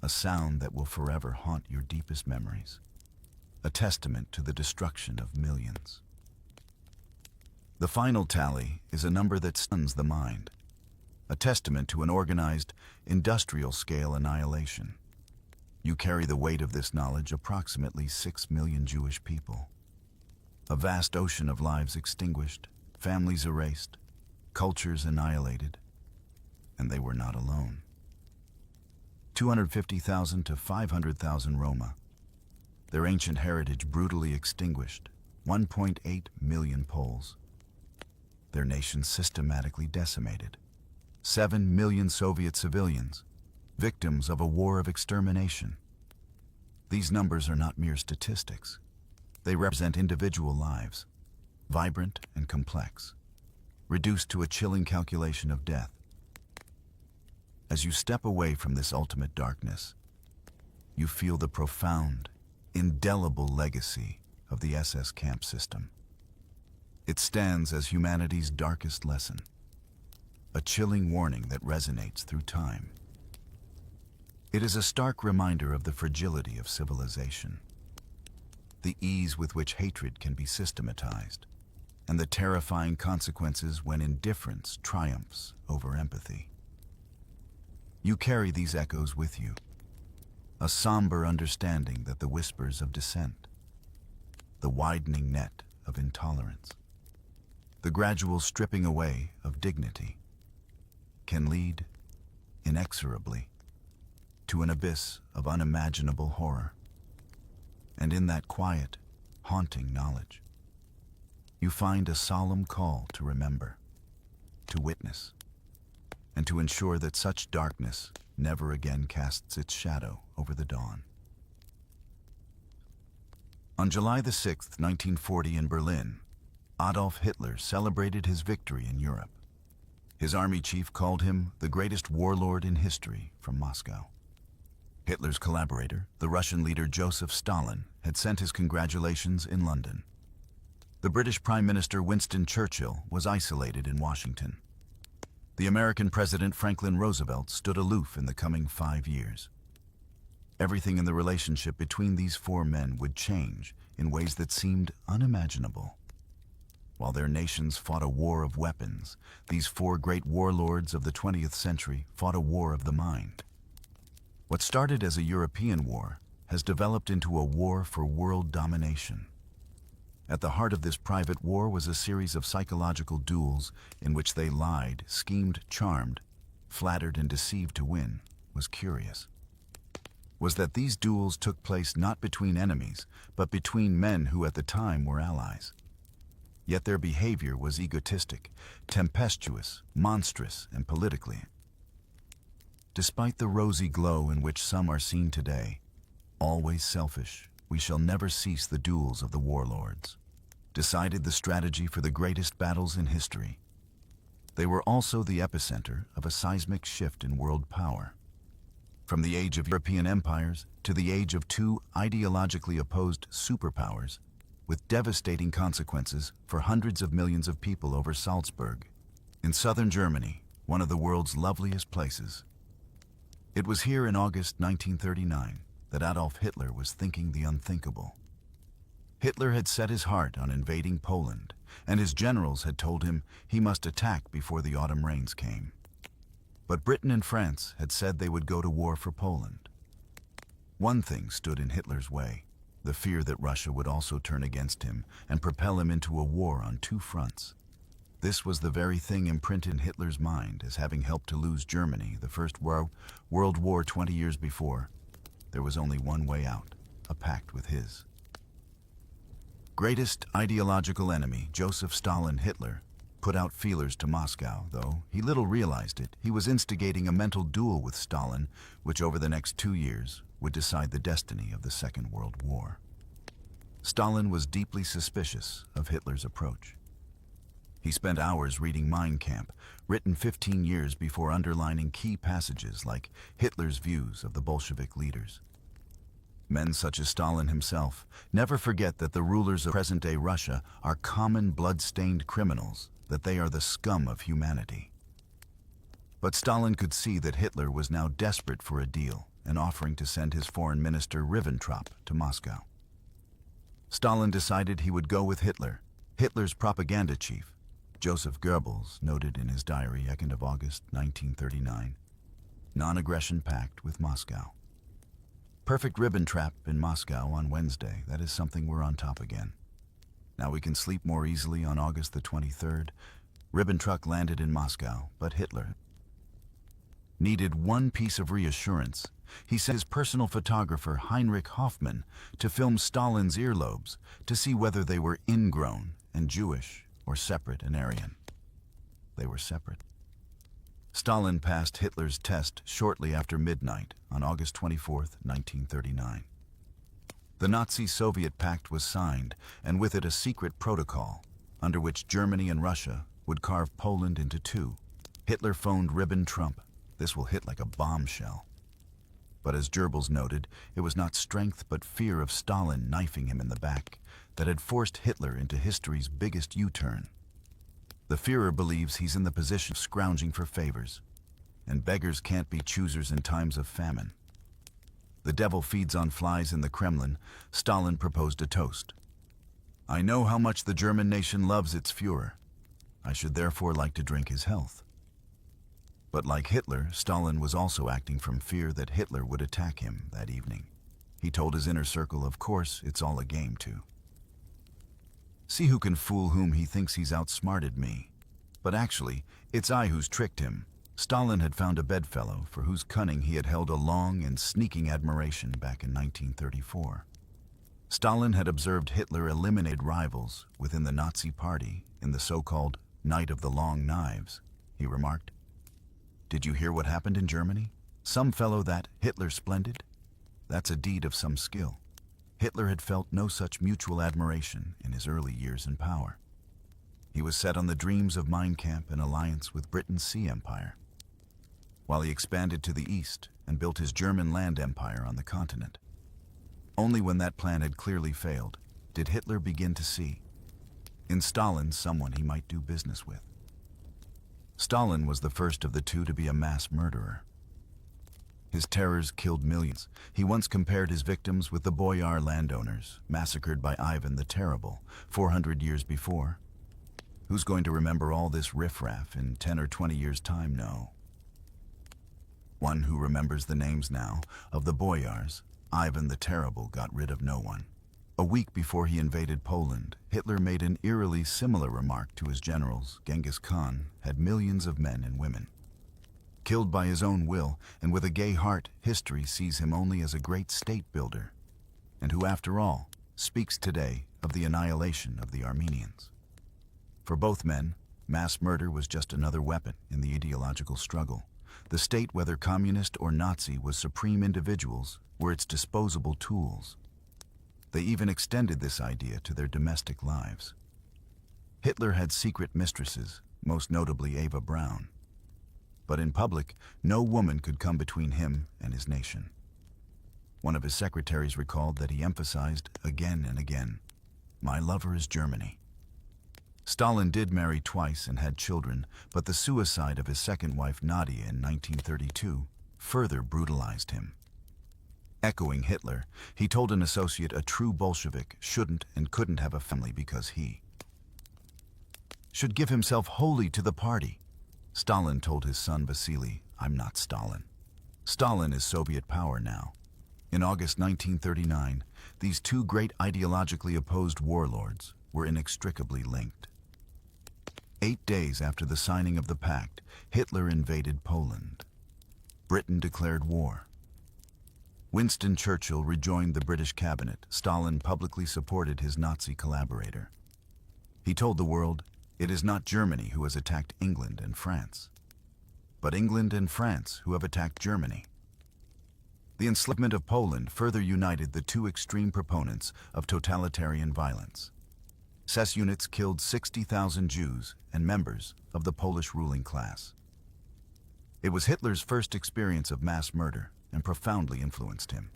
a sound that will forever haunt your deepest memories, a testament to the destruction of millions. The final tally is a number that stuns the mind, a testament to an organized, industrial-scale annihilation. You carry the weight of this knowledge: approximately 6 million Jewish people. A vast ocean of lives extinguished, families erased, cultures annihilated, and they were not alone. 250,000 to 500,000 Roma, their ancient heritage brutally extinguished. 1.8 million Poles, their nation systematically decimated. 7 million Soviet civilians, victims of a war of extermination. These numbers are not mere statistics. They represent individual lives, vibrant and complex, reduced to a chilling calculation of death. As you step away from this ultimate darkness, you feel the profound, indelible legacy of the SS camp system. It stands as humanity's darkest lesson, a chilling warning that resonates through time. It is a stark reminder of the fragility of civilization, the ease with which hatred can be systematized, and the terrifying consequences when indifference triumphs over empathy. You carry these echoes with you, a somber understanding that the whispers of dissent, the widening net of intolerance, the gradual stripping away of dignity, can lead, inexorably, to an abyss of unimaginable horror. And in that quiet, haunting knowledge, you find a solemn call to remember, to witness, and to ensure that such darkness never again casts its shadow over the dawn. On July the 6th, 1940, in Berlin, Adolf Hitler celebrated his victory in Europe. His army chief called him the greatest warlord in history from Moscow. Hitler's collaborator, the Russian leader Joseph Stalin, had sent his congratulations in London. The British Prime Minister Winston Churchill was isolated in Washington. The American President Franklin Roosevelt stood aloof in the coming 5 years. Everything in the relationship between these four men would change in ways that seemed unimaginable. While their nations fought a war of weapons, these four great warlords of the 20th century fought a war of the mind. What started as a European war has developed into a war for world domination. At the heart of this private war was a series of psychological duels in which they lied, schemed, charmed, flattered, and deceived to win. Was curious was that these duels took place not between enemies, but between men who at the time were allies. Yet their behavior was egotistic, tempestuous, monstrous, and politically. Despite the rosy glow in which some are seen today, always selfish, we shall never cease the duels of the warlords, decided the strategy for the greatest battles in history. They were also the epicenter of a seismic shift in world power. From the age of European empires to the age of two ideologically opposed superpowers, with devastating consequences for hundreds of millions of people over Salzburg, in southern Germany, one of the world's loveliest places. It was here in August 1939 that Adolf Hitler was thinking the unthinkable. Hitler had set his heart on invading Poland, and his generals had told him he must attack before the autumn rains came. But Britain and France had said they would go to war for Poland. One thing stood in Hitler's way: the fear that Russia would also turn against him and propel him into a war on two fronts. This was the very thing imprinted in Hitler's mind as having helped to lose Germany the First World War 20 years before. There was only one way out: a pact with his greatest ideological enemy, Joseph Stalin Hitler, put out feelers to Moscow. Though he little realized it, he was instigating a mental duel with Stalin, which over the next 2 years would decide the destiny of the Second World War. Stalin was deeply suspicious of Hitler's approach. He spent hours reading Mein Kampf, written 15 years before, underlining key passages like Hitler's views of the Bolshevik leaders. Men such as Stalin himself never forget that the rulers of present-day Russia are common blood-stained criminals, that they are the scum of humanity. But Stalin could see that Hitler was now desperate for a deal and offering to send his foreign minister Ribbentrop to Moscow. Stalin decided he would go with Hitler. Hitler's propaganda chief, Joseph Goebbels, noted in his diary, 2nd of August 1939, non-aggression pact with Moscow. Perfect Ribbentrop in Moscow on Wednesday. That is something we're on top again. Now we can sleep more easily on August the 23rd. Ribbentrop landed in Moscow, but Hitler needed one piece of reassurance. He sent his personal photographer Heinrich Hoffmann to film Stalin's earlobes to see whether they were ingrown and Jewish or separate and Aryan. They were separate. Stalin passed Hitler's test shortly after midnight on August 24, 1939. The Nazi-Soviet pact was signed, and with it a secret protocol, under which Germany and Russia would carve Poland into two. Hitler phoned Ribbentrop, "This will hit like a bombshell." But as Goebbels noted, it was not strength but fear of Stalin knifing him in the back that had forced Hitler into history's biggest U-turn. The Führer believes he's in the position of scrounging for favors, and beggars can't be choosers in times of famine. The devil feeds on flies in the Kremlin. Stalin proposed a toast. "I know how much the German nation loves its Führer. I should therefore like to drink his health." But like Hitler, Stalin was also acting from fear that Hitler would attack him that evening. He told his inner circle, "Of course, it's all a game too. See who can fool whom. He thinks he's outsmarted me. But actually, it's I who's tricked him." Stalin had found a bedfellow for whose cunning he had held a long and sneaking admiration back in 1934. Stalin had observed Hitler eliminate rivals within the Nazi party in the so-called Night of the Long Knives. He remarked, "Did you hear what happened in Germany? Some fellow that Hitler splendid? That's a deed of some skill." Hitler had felt no such mutual admiration in his early years in power. He was set on the dreams of Mein Kampf and alliance with Britain's Sea Empire, while he expanded to the east and built his German land empire on the continent. Only when that plan had clearly failed did Hitler begin to see in Stalin someone he might do business with. Stalin was the first of the two to be a mass murderer. His terrors killed millions. He once compared his victims with the boyar landowners massacred by Ivan the Terrible 400 years before. Who's going to remember all this riffraff in 10 or 20 years' time? No. One who remembers the names now of the boyars. Ivan the Terrible got rid of no one. A week before he invaded Poland, Hitler made an eerily similar remark to his generals. Genghis Khan had millions of men and women. Killed by his own will, and with a gay heart, history sees him only as a great state builder, and who, after all, speaks today of the annihilation of the Armenians. For both men, mass murder was just another weapon in the ideological struggle. The state, whether communist or Nazi, was supreme. Individuals were its disposable tools. They even extended this idea to their domestic lives. Hitler had secret mistresses, most notably Eva Braun. But in public, no woman could come between him and his nation. One of his secretaries recalled that he emphasized again and again, "My lover is Germany." Stalin did marry twice and had children, but the suicide of his second wife Nadia in 1932 further brutalized him. Echoing Hitler, he told an associate a true Bolshevik shouldn't and couldn't have a family because he should give himself wholly to the party. Stalin told his son Vasily, "I'm not Stalin. Stalin is Soviet power now." In August 1939, these two great ideologically opposed warlords were inextricably linked. 8 days after the signing of the pact, Hitler invaded Poland. Britain declared war. Winston Churchill rejoined the British cabinet. Stalin publicly supported his Nazi collaborator. He told the world, "It is not Germany who has attacked England and France, but England and France who have attacked Germany." The enslavement of Poland further united the two extreme proponents of totalitarian violence. SS units killed 60,000 Jews and members of the Polish ruling class. It was Hitler's first experience of mass murder and profoundly influenced him.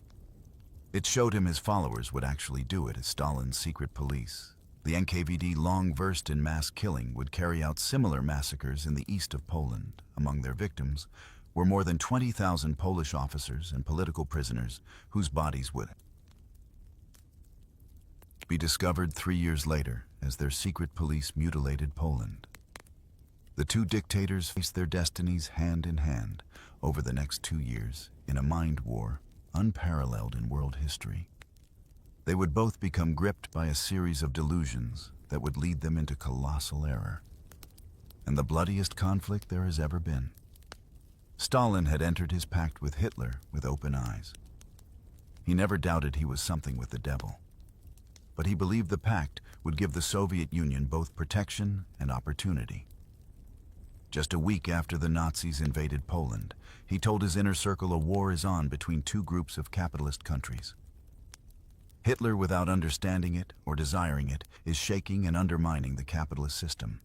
It showed him his followers would actually do it as Stalin's secret police. The NKVD, long versed in mass killing, would carry out similar massacres in the east of Poland. Among their victims were more than 20,000 Polish officers and political prisoners whose bodies would be discovered 3 years later as their secret police mutilated Poland. The two dictators faced their destinies hand in hand over the next 2 years in a mind war unparalleled in world history. They would both become gripped by a series of delusions that would lead them into colossal error, and the bloodiest conflict there has ever been. Stalin had entered his pact with Hitler with open eyes. He never doubted he was something with the devil, but he believed the pact would give the Soviet Union both protection and opportunity. Just a week after the Nazis invaded Poland, he told his inner circle a war is on between two groups of capitalist countries. Hitler, without understanding it or desiring it, is shaking and undermining the capitalist system.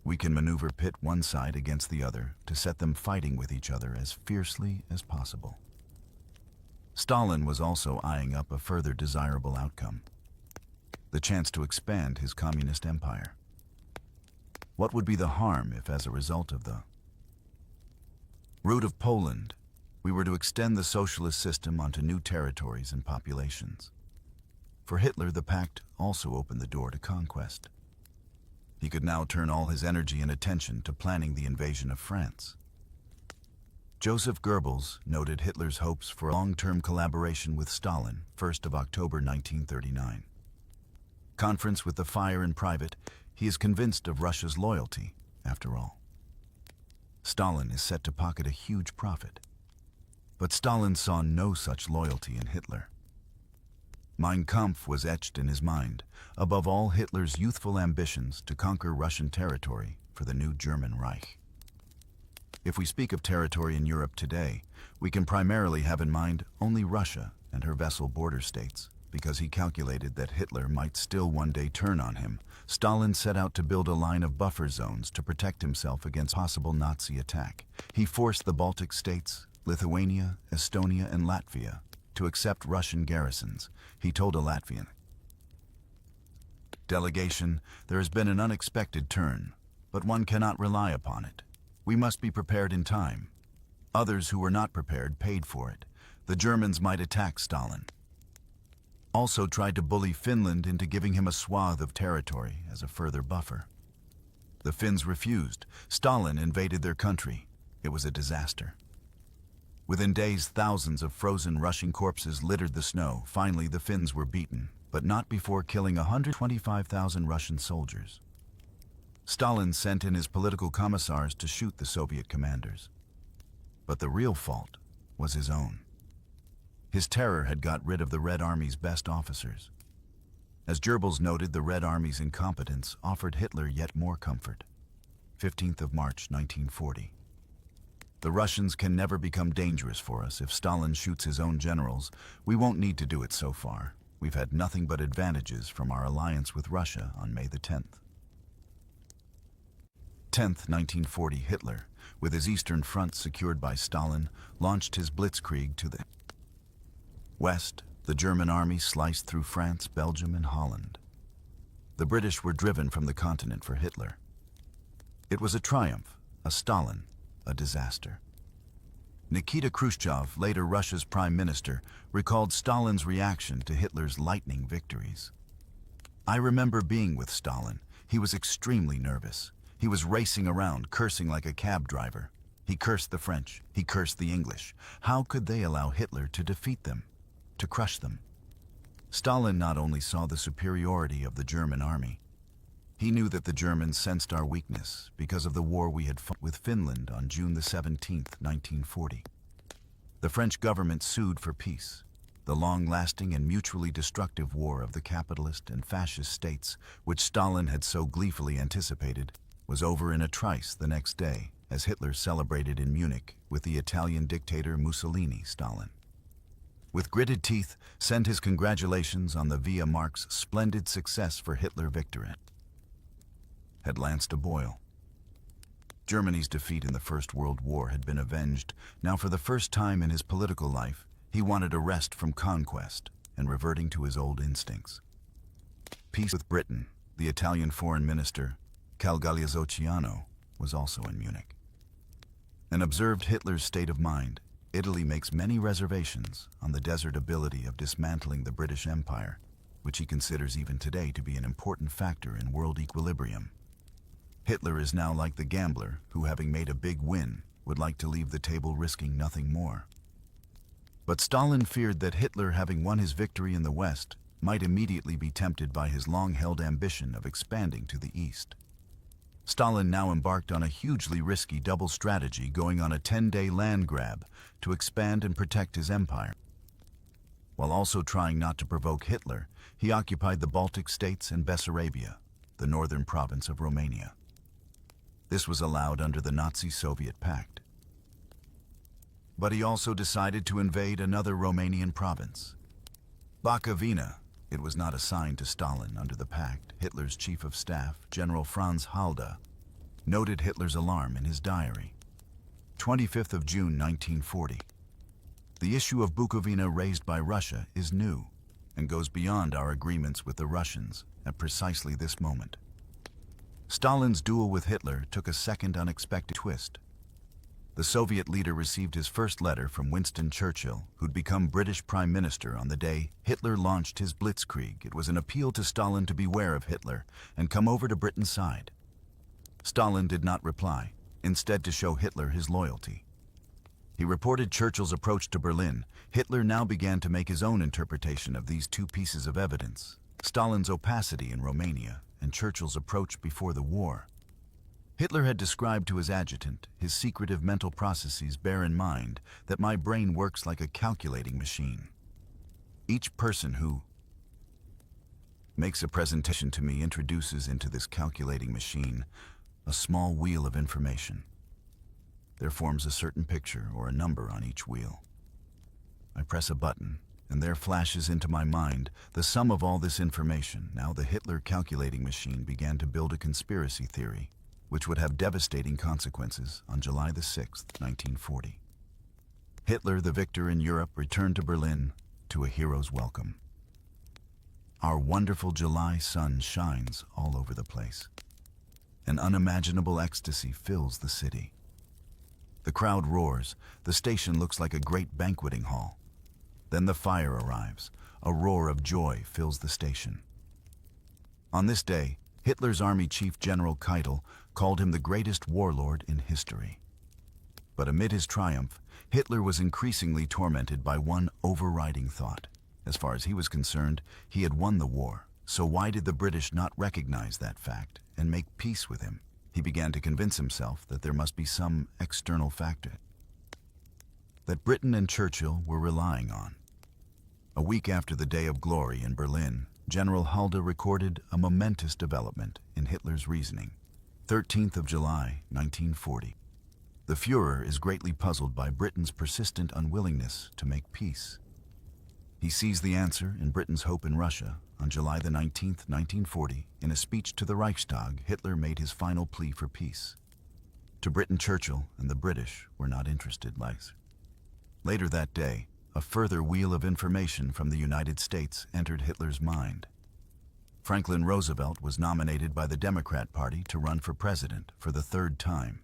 We can maneuver pit one side against the other to set them fighting with each other as fiercely as possible. Stalin was also eyeing up a further desirable outcome: the chance to expand his communist empire. What would be the harm if, as a result of the root of Poland, we were to extend the socialist system onto new territories and populations? For Hitler, the pact also opened the door to conquest. He could now turn all his energy and attention to planning the invasion of France. Joseph Goebbels noted Hitler's hopes for long-term collaboration with Stalin, 1st of October 1939. Conference with the fire in private, he is convinced of Russia's loyalty, after all. Stalin is set to pocket a huge profit. But Stalin saw no such loyalty in Hitler. Mein Kampf was etched in his mind, above all Hitler's youthful ambitions to conquer Russian territory for the new German Reich. If we speak of territory in Europe today, we can primarily have in mind only Russia and her vassal border states, because he calculated that Hitler might still one day turn on him. Stalin set out to build a line of buffer zones to protect himself against possible Nazi attack. He forced the Baltic states, Lithuania, Estonia, and Latvia to accept Russian garrisons. He told a Latvian delegation, "There has been an unexpected turn, but one cannot rely upon it. We must be prepared in time." Others who were not prepared paid for it. The Germans might attack Stalin. Also tried to bully Finland into giving him a swath of territory as a further buffer. The Finns refused. Stalin invaded their country. It was a disaster. Within days, thousands of frozen Russian corpses littered the snow. Finally, the Finns were beaten, but not before killing 125,000 Russian soldiers. Stalin sent in his political commissars to shoot the Soviet commanders. But the real fault was his own. His terror had got rid of the Red Army's best officers. As Goebbels noted, the Red Army's incompetence offered Hitler yet more comfort. 15th of March, 1940. The Russians can never become dangerous for us. If Stalin shoots his own generals, we won't need to do it so far. We've had nothing but advantages from our alliance with Russia on May the 10th. 10th, 1940, Hitler, with his Eastern Front secured by Stalin, launched his blitzkrieg to the west. The German army sliced through France, Belgium, and Holland. The British were driven from the continent for Hitler. It was a triumph, a Stalin, a disaster. Nikita Khrushchev, later Russia's prime minister, recalled Stalin's reaction to Hitler's lightning victories. "I remember being with Stalin. He was extremely nervous. He was racing around, cursing like a cab driver. He cursed the French. He cursed the English. How could they allow Hitler to defeat them, to crush them?" Stalin not only saw the superiority of the German army, he knew that the Germans sensed our weakness because of the war we had fought with Finland on June the 17th, 1940. The French government sued for peace. The long-lasting and mutually destructive war of the capitalist and fascist states, which Stalin had so gleefully anticipated, was over in a trice the next day, as Hitler celebrated in Munich with the Italian dictator Mussolini. Stalin, with gritted teeth, sent his congratulations on the Via Marx splendid success for Hitler victory. Had lanced a boil. Germany's defeat in the First World War had been avenged. Now, for the first time in his political life, he wanted a rest from conquest and reverting to his old instincts. Peace with Britain. The Italian foreign minister, Calgagliozociano, was also in Munich. And observed Hitler's state of mind. Italy makes many reservations on the desert ability of dismantling the British Empire, which he considers even today to be an important factor in world equilibrium. Hitler is now like the gambler who, having made a big win, would like to leave the table risking nothing more. But Stalin feared that Hitler, having won his victory in the West, might immediately be tempted by his long-held ambition of expanding to the East. Stalin now embarked on a hugely risky double strategy, going on a 10-day land grab to expand and protect his empire. While also trying not to provoke Hitler, he occupied the Baltic states and Bessarabia, the northern province of Romania. This was allowed under the Nazi-Soviet pact. But he also decided to invade another Romanian province, Bukovina. It was not assigned to Stalin under the pact. Hitler's chief of staff, General Franz Halder, noted Hitler's alarm in his diary. 25th of June 1940. The issue of Bukovina raised by Russia is new and goes beyond our agreements with the Russians at precisely this moment. Stalin's duel with Hitler took a second unexpected twist. The Soviet leader received his first letter from Winston Churchill, who'd become British Prime Minister on the day Hitler launched his blitzkrieg. It was an appeal to Stalin to beware of Hitler and come over to Britain's side. Stalin did not reply, instead to show Hitler his loyalty. He reported Churchill's approach to Berlin. Hitler now began to make his own interpretation of these two pieces of evidence: Stalin's opacity in Romania and Churchill's approach before the war. Hitler had described to his adjutant his secretive mental processes. Bear in mind that my brain works like a calculating machine. Each person who makes a presentation to me introduces into this calculating machine a small wheel of information. There forms a certain picture or a number on each wheel. I press a button, and there flashes into my mind the sum of all this information. Now the Hitler calculating machine began to build a conspiracy theory which would have devastating consequences on July the 6th, 1940. Hitler, the victor in Europe, returned to Berlin to a hero's welcome. Our wonderful July sun shines all over the place. An unimaginable ecstasy fills the city. The crowd roars. The station looks like a great banqueting hall. Then the fire arrives. A roar of joy fills the station. On this day, Hitler's army chief, General Keitel, called him the greatest warlord in history. But amid his triumph, Hitler was increasingly tormented by one overriding thought. As far as he was concerned, he had won the war. So why did the British not recognize that fact and make peace with him? He began to convince himself that there must be some external factor that Britain and Churchill were relying on. A week after the Day of Glory in Berlin, General Halder recorded a momentous development in Hitler's reasoning. 13th of July, 1940. The Führer is greatly puzzled by Britain's persistent unwillingness to make peace. He sees the answer in Britain's hope in Russia. On July the 19th, 1940, in a speech to the Reichstag, Hitler made his final plea for peace. To Britain, Churchill and the British were not interested. Later that day, a further wheel of information from the United States entered Hitler's mind. Franklin Roosevelt was nominated by the Democrat Party to run for president for the third time.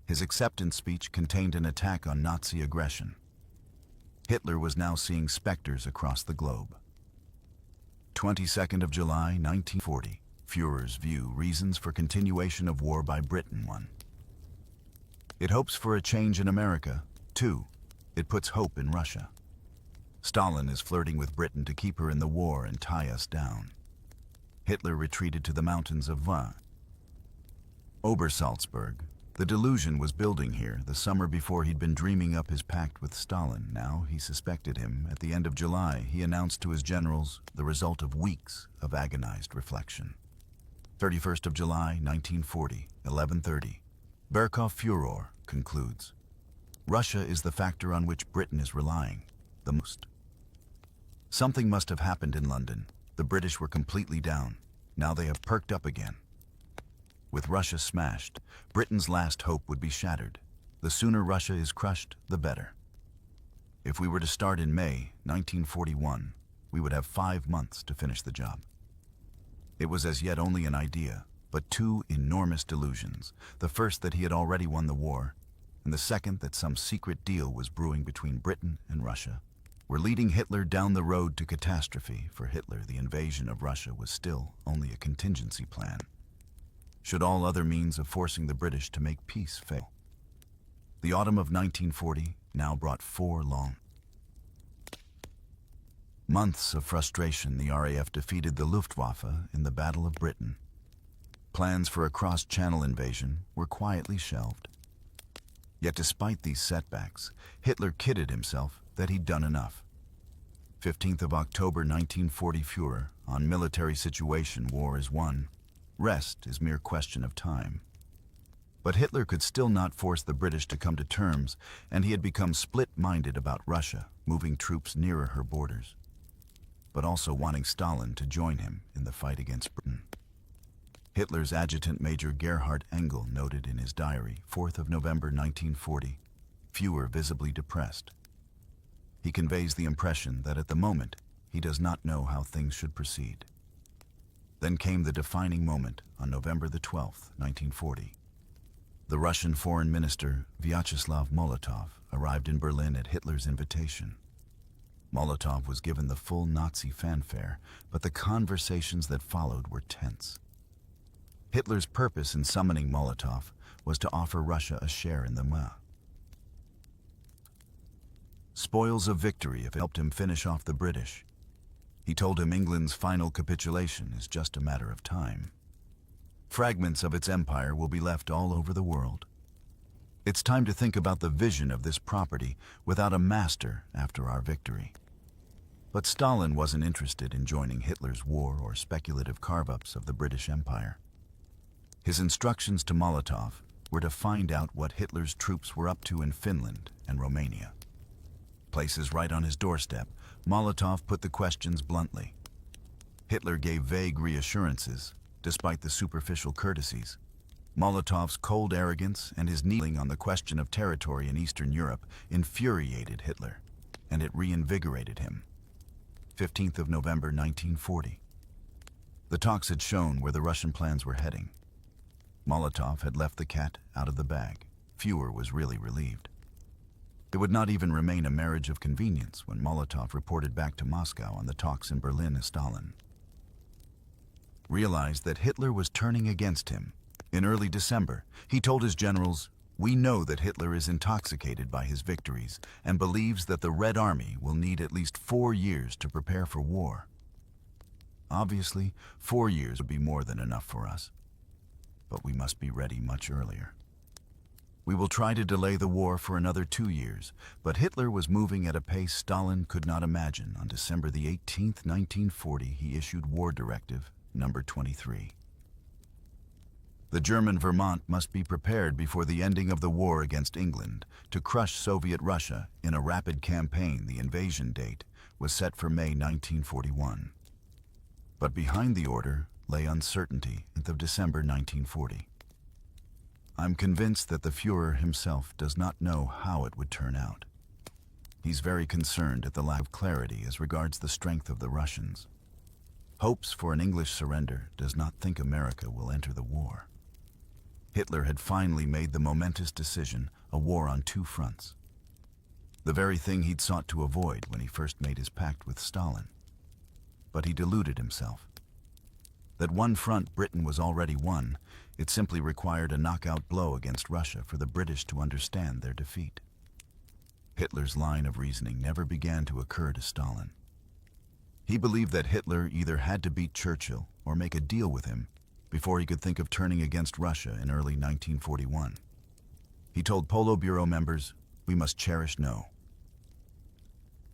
His acceptance speech contained an attack on Nazi aggression. Hitler was now seeing specters across the globe. 22nd of July, 1940. Führer's view: reasons for continuation of war by Britain. 1. It hopes for a change in America. 2. It puts hope in Russia. Stalin is flirting with Britain to keep her in the war and tie us down. Hitler retreated to the mountains of Obersalzberg. The delusion was building here the summer before. He'd been dreaming up his pact with Stalin. Now he suspected him. At the end of July, he announced to his generals the result of weeks of agonized reflection. 31st of July, 1940, 11:30. Berkoff Führer concludes: Russia is the factor on which Britain is relying the most. Something must have happened in London. The British were completely down. Now they have perked up again. With Russia smashed, Britain's last hope would be shattered. The sooner Russia is crushed, the better. If we were to start in May 1941, we would have 5 months to finish the job. It was as yet only an idea, but two enormous delusions. The first, that he had already won the war, and the second, that some secret deal was brewing between Britain and Russia, were leading Hitler down the road to catastrophe. For Hitler, the invasion of Russia was still only a contingency plan, should all other means of forcing the British to make peace fail. The autumn of 1940 now brought 4 long months of frustration. The RAF defeated the Luftwaffe in the Battle of Britain. Plans for a cross-channel invasion were quietly shelved. Yet despite these setbacks, Hitler kidded himself that he'd done enough. 15th of October 1940. Führer: on military situation, war is won. Rest is mere question of time. But Hitler could still not force the British to come to terms, and he had become split-minded about Russia, moving troops nearer her borders, but also wanting Stalin to join him in the fight against Britain. Hitler's adjutant Major Gerhard Engel noted in his diary, 4th of November 1940, "Fewer visibly depressed." He conveys the impression that at the moment he does not know how things should proceed. Then came the defining moment on November the 12th, 1940. The Russian Foreign Minister Vyacheslav Molotov arrived in Berlin at Hitler's invitation. Molotov was given the full Nazi fanfare, but the conversations that followed were tense. Hitler's purpose in summoning Molotov was to offer Russia a share in the spoils of victory if it helped him finish off the British. He told him England's final capitulation is just a matter of time. Fragments of its empire will be left all over the world. It's time to think about the vision of this property without a master after our victory. But Stalin wasn't interested in joining Hitler's war or speculative carve-ups of the British Empire. His instructions to Molotov were to find out what Hitler's troops were up to in Finland and Romania. Places right on his doorstep, Molotov put the questions bluntly. Hitler gave vague reassurances, despite the superficial courtesies. Molotov's cold arrogance and his kneeling on the question of territory in Eastern Europe infuriated Hitler, and it reinvigorated him. 15th of November 1940. The talks had shown where the Russian plans were heading. Molotov had left the cat out of the bag. Führer was really relieved. It would not even remain a marriage of convenience when Molotov reported back to Moscow on the talks in Berlin as Stalin realized that Hitler was turning against him. In early December, he told his generals, "We know that Hitler is intoxicated by his victories and believes that the Red Army will need at least 4 years to prepare for war. Obviously, 4 years would be more than enough for us, but we must be ready much earlier. We will try to delay the war for another 2 years, but Hitler was moving at a pace Stalin could not imagine. On December the 18th, 1940, he issued War Directive Number 23. The German Vermont must be prepared before the ending of the war against England to crush Soviet Russia in a rapid campaign. The invasion date was set for May 1941. But behind the order lay uncertainty. 10th of December 1940. I'm convinced that the Führer himself does not know how it would turn out. He's very concerned at the lack of clarity as regards the strength of the Russians. Hopes for an English surrender, does not think America will enter the war. Hitler had finally made the momentous decision, a war on 2 fronts. The very thing he'd sought to avoid when he first made his pact with Stalin. But he deluded himself. That one front Britain was already won, it simply required a knockout blow against Russia for the British to understand their defeat. Hitler's line of reasoning never began to occur to Stalin. He believed that Hitler either had to beat Churchill or make a deal with him before he could think of turning against Russia in early 1941. He told Politburo members, "We must cherish no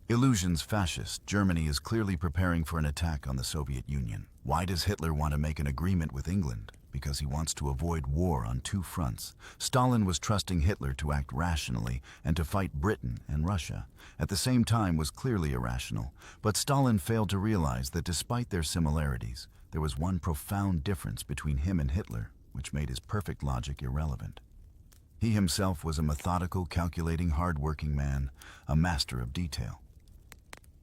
illusions. Fascist Germany is clearly preparing for an attack on the Soviet Union. Why does Hitler want to make an agreement with England? Because he wants to avoid war on 2 fronts. Stalin was trusting Hitler to act rationally and to fight Britain and Russia. At the same time was clearly irrational, but Stalin failed to realize that despite their similarities, there was one profound difference between him and Hitler, which made his perfect logic irrelevant. He himself was a methodical, calculating, hard-working man, a master of detail,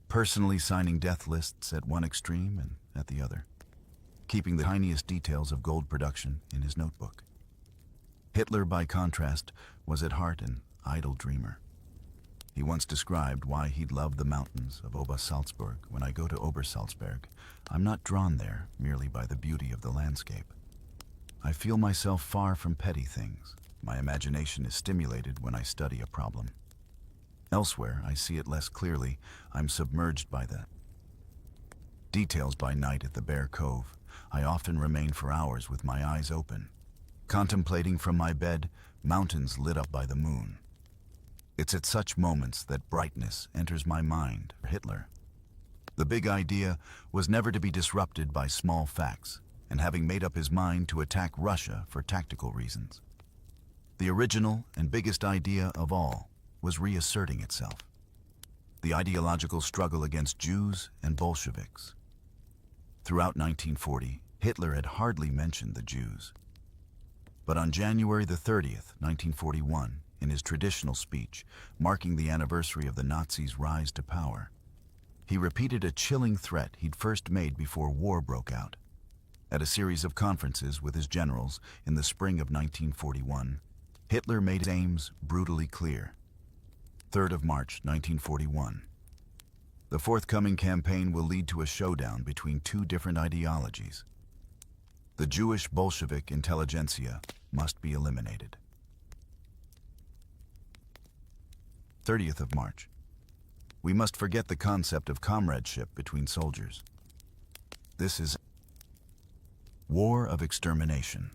personally signing death lists at one extreme and at the other, keeping the tiniest details of gold production in his notebook. Hitler, by contrast, was at heart an idle dreamer. He once described why he'd loved the mountains of Obersalzberg. When I go to Obersalzberg, I'm not drawn there merely by the beauty of the landscape. I feel myself far from petty things. My imagination is stimulated when I study a problem. Elsewhere, I see it less clearly. I'm submerged by the details. By night at the Bear Cove, I often remain for hours with my eyes open, contemplating from my bed mountains lit up by the moon. It's at such moments that brightness enters my mind. Hitler. The big idea was never to be disrupted by small facts, and having made up his mind to attack Russia for tactical reasons. The original and biggest idea of all was reasserting itself. The ideological struggle against Jews and Bolsheviks. Throughout 1940, Hitler had hardly mentioned the Jews. But on January the 30th, 1941, in his traditional speech, marking the anniversary of the Nazis' rise to power, he repeated a chilling threat he'd first made before war broke out. At a series of conferences with his generals in the spring of 1941, Hitler made his aims brutally clear. 3rd of March, 1941. The forthcoming campaign will lead to a showdown between two different ideologies. The Jewish Bolshevik intelligentsia must be eliminated. 30th of March. We must forget the concept of comradeship between soldiers. This is war of extermination.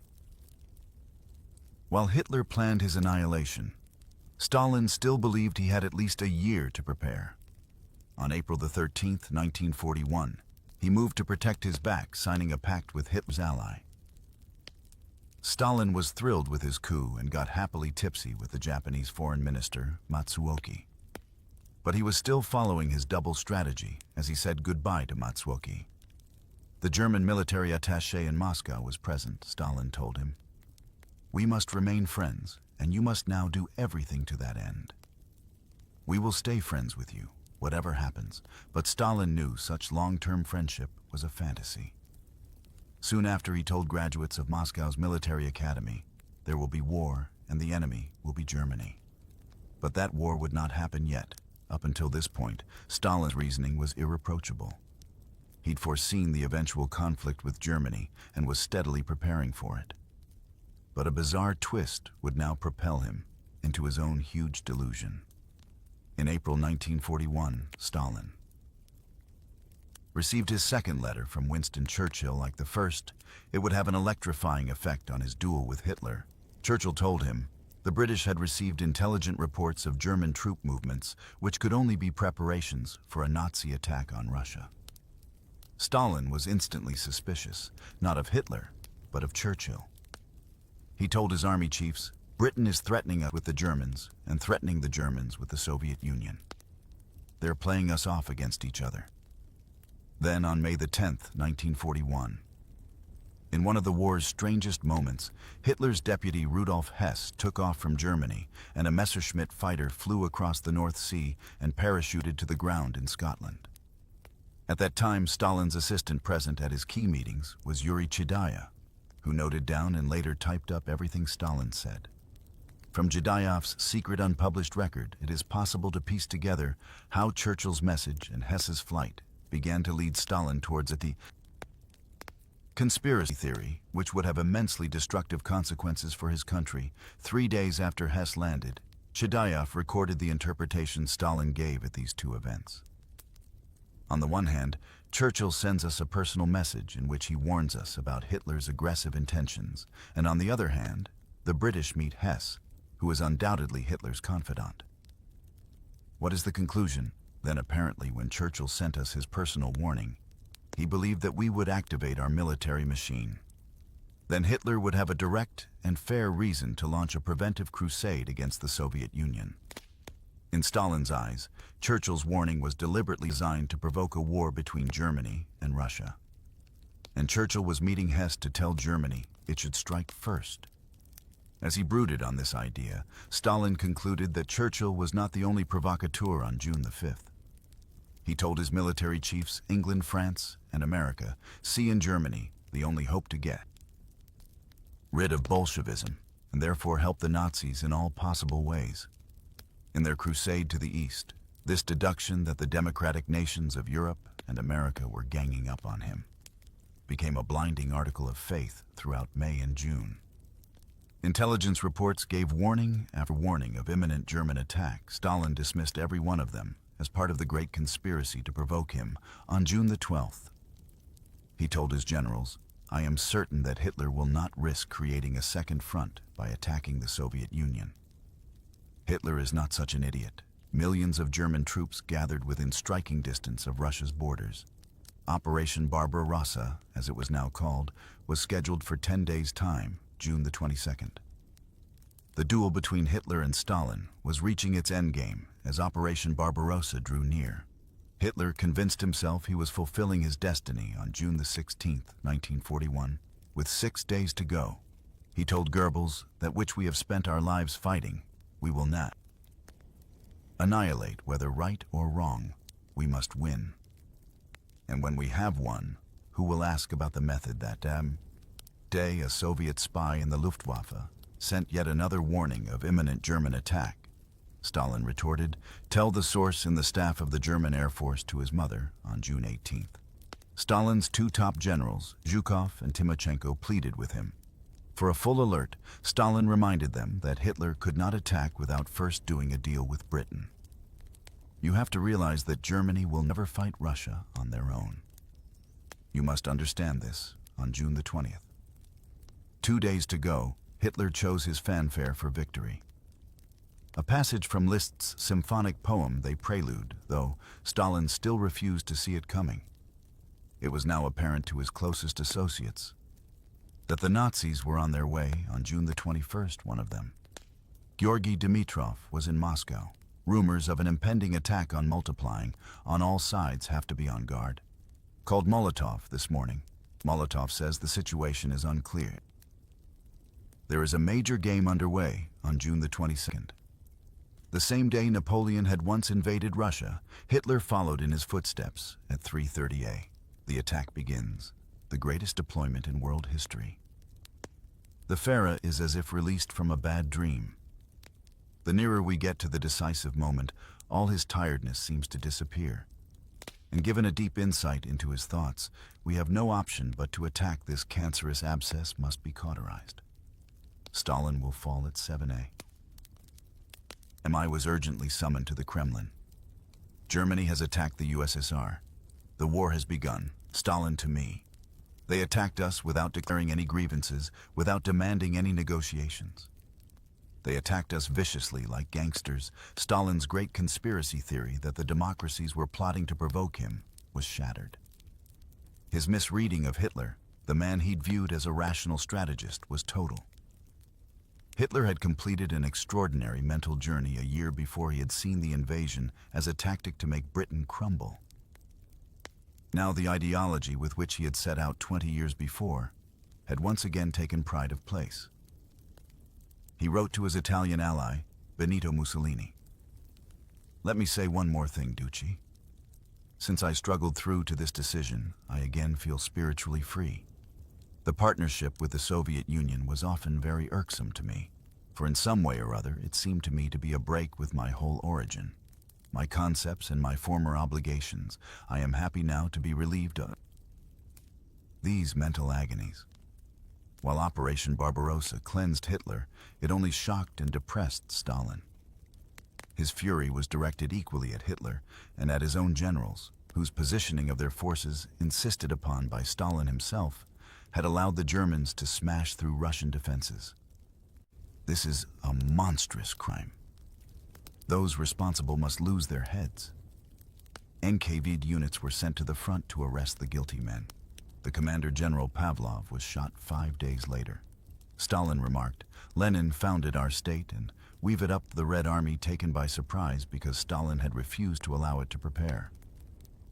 While Hitler planned his annihilation, Stalin still believed he had at least a year to prepare. On April the 13th, 1941, he moved to protect his back, signing a pact with Hitler's ally. Stalin was thrilled with his coup and got happily tipsy with the Japanese foreign minister, Matsuoki. But he was still following his double strategy as he said goodbye to Matsuoki. The German military attaché in Moscow was present, Stalin told him. We must remain friends, and you must now do everything to that end. We will stay friends with you, whatever happens, but Stalin knew such long-term friendship was a fantasy. Soon after, he told graduates of Moscow's military academy, there will be war and the enemy will be Germany. But that war would not happen yet. Up until this point, Stalin's reasoning was irreproachable. He'd foreseen the eventual conflict with Germany and was steadily preparing for it. But a bizarre twist would now propel him into his own huge delusion. In April 1941, Stalin received his second letter from Winston Churchill. Like the first, it would have an electrifying effect on his duel with Hitler. Churchill told him the British had received intelligent reports of German troop movements, which could only be preparations for a Nazi attack on Russia. Stalin was instantly suspicious, not of Hitler, but of Churchill. He told his army chiefs, Britain is threatening us with the Germans and threatening the Germans with the Soviet Union. They're playing us off against each other. Then on May the 10th, 1941, in one of the war's strangest moments, Hitler's deputy Rudolf Hess took off from Germany, and a Messerschmitt fighter flew across the North Sea and parachuted to the ground in Scotland. At that time, Stalin's assistant present at his key meetings was Yuri Chedaya, who noted down and later typed up everything Stalin said. From Chedayev's secret unpublished record, it is possible to piece together how Churchill's message and Hess's flight began to lead Stalin towards the conspiracy theory, which would have immensely destructive consequences for his country. 3 days after Hess landed, Chedayev recorded the interpretation Stalin gave at these two events. On the one hand, Churchill sends us a personal message in which he warns us about Hitler's aggressive intentions, and on the other hand, the British meet Hess, who is undoubtedly Hitler's confidant. What is the conclusion? Then apparently when Churchill sent us his personal warning, he believed that we would activate our military machine. Then Hitler would have a direct and fair reason to launch a preventive crusade against the Soviet Union. In Stalin's eyes, Churchill's warning was deliberately designed to provoke a war between Germany and Russia. And Churchill was meeting Hess to tell Germany it should strike first. As he brooded on this idea, Stalin concluded that Churchill was not the only provocateur on June the 5th. He told his military chiefs England, France, and America see in Germany the only hope to get rid of Bolshevism, and therefore help the Nazis in all possible ways. In their crusade to the east, this deduction that the democratic nations of Europe and America were ganging up on him became a blinding article of faith throughout May and June. Intelligence reports gave warning after warning of imminent German attack. Stalin dismissed every one of them as part of the great conspiracy to provoke him. On June the 12th, he told his generals, I am certain that Hitler will not risk creating a second front by attacking the Soviet Union. Hitler is not such an idiot. Millions of German troops gathered within striking distance of Russia's borders. Operation Barbarossa, as it was now called, was scheduled for 10 days' time, June the 22nd. The duel between Hitler and Stalin was reaching its endgame as Operation Barbarossa drew near. Hitler convinced himself he was fulfilling his destiny on June the 16th, 1941. With 6 days to go, he told Goebbels that which we have spent our lives fighting, we will not annihilate, whether right or wrong, we must win. And when we have won, who will ask about the method? That day, a Soviet spy in the Luftwaffe sent yet another warning of imminent German attack. Stalin retorted, "Tell the source in the staff of the German Air Force," to his mother on June 18th. Stalin's 2 top generals, Zhukov and Timoshenko, pleaded with him. For a full alert, Stalin reminded them that Hitler could not attack without first doing a deal with Britain. You have to realize that Germany will never fight Russia on their own. You must understand this on June the 20th. 2 days to go, Hitler chose his fanfare for victory. A passage from Liszt's symphonic poem they prelude, though Stalin still refused to see it coming. It was now apparent to his closest associates that the Nazis were on their way on June the 21st, one of them. Georgy Dimitrov was in Moscow. Rumors of an impending attack are multiplying. On all sides have to be on guard. Called Molotov this morning. Molotov says the situation is unclear. There is a major game underway on June the 22nd. The same day Napoleon had once invaded Russia, Hitler followed in his footsteps at 3:30 a.m. The attack begins, the greatest deployment in world history. The Führer is as if released from a bad dream. The nearer we get to the decisive moment, all his tiredness seems to disappear. And given a deep insight into his thoughts, we have no option but to attack. This cancerous abscess must be cauterized. Stalin will fall at 7 a.m. I was urgently summoned to the Kremlin. Germany has attacked the USSR. The war has begun. Stalin to me. They attacked us without declaring any grievances, without demanding any negotiations. They attacked us viciously like gangsters. Stalin's great conspiracy theory that the democracies were plotting to provoke him was shattered. His misreading of Hitler, the man he'd viewed as a rational strategist, was total. Hitler had completed an extraordinary mental journey a year before he had seen the invasion as a tactic to make Britain crumble. Now the ideology with which he had set out 20 years before had once again taken pride of place. He wrote to his Italian ally, Benito Mussolini, "Let me say one more thing, Duce. Since I struggled through to this decision, I again feel spiritually free. The partnership with the Soviet Union was often very irksome to me, for in some way or other it seemed to me to be a break with my whole origin, my concepts and my former obligations. I am happy now to be relieved of these mental agonies." While Operation Barbarossa cleansed Hitler, it only shocked and depressed Stalin. His fury was directed equally at Hitler and at his own generals, whose positioning of their forces, insisted upon by Stalin himself, had allowed the Germans to smash through Russian defenses. This is a monstrous crime. Those responsible must lose their heads. NKVD units were sent to the front to arrest the guilty men. The Commander General Pavlov was shot 5 days later. Stalin remarked, "Lenin founded our state, and we've it up the Red Army taken by surprise because Stalin had refused to allow it to prepare."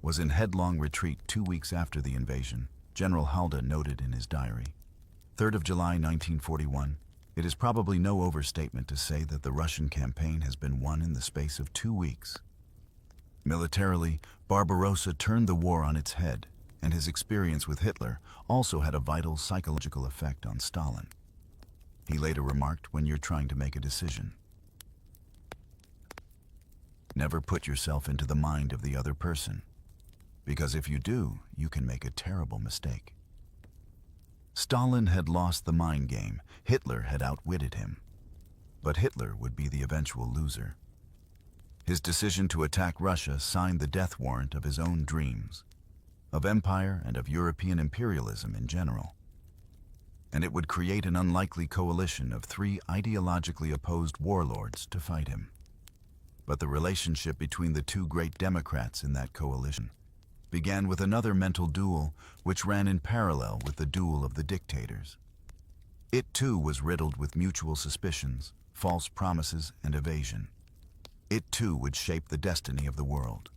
Was in headlong retreat 2 weeks after the invasion, General Halder noted in his diary. 3rd of July 1941, it is probably no overstatement to say that the Russian campaign has been won in the space of 2 weeks. Militarily, Barbarossa turned the war on its head, and his experience with Hitler also had a vital psychological effect on Stalin. He later remarked, "When you're trying to make a decision, never put yourself into the mind of the other person, because if you do, you can make a terrible mistake." Stalin had lost the mind game. Hitler had outwitted him. But Hitler would be the eventual loser. His decision to attack Russia signed the death warrant of his own dreams, of empire and of European imperialism in general. And it would create an unlikely coalition of 3 ideologically opposed warlords to fight him. But the relationship between the 2 great democrats in that coalition began with another mental duel which ran in parallel with the duel of the dictators. It too was riddled with mutual suspicions, false promises, and evasion. It too would shape the destiny of the world.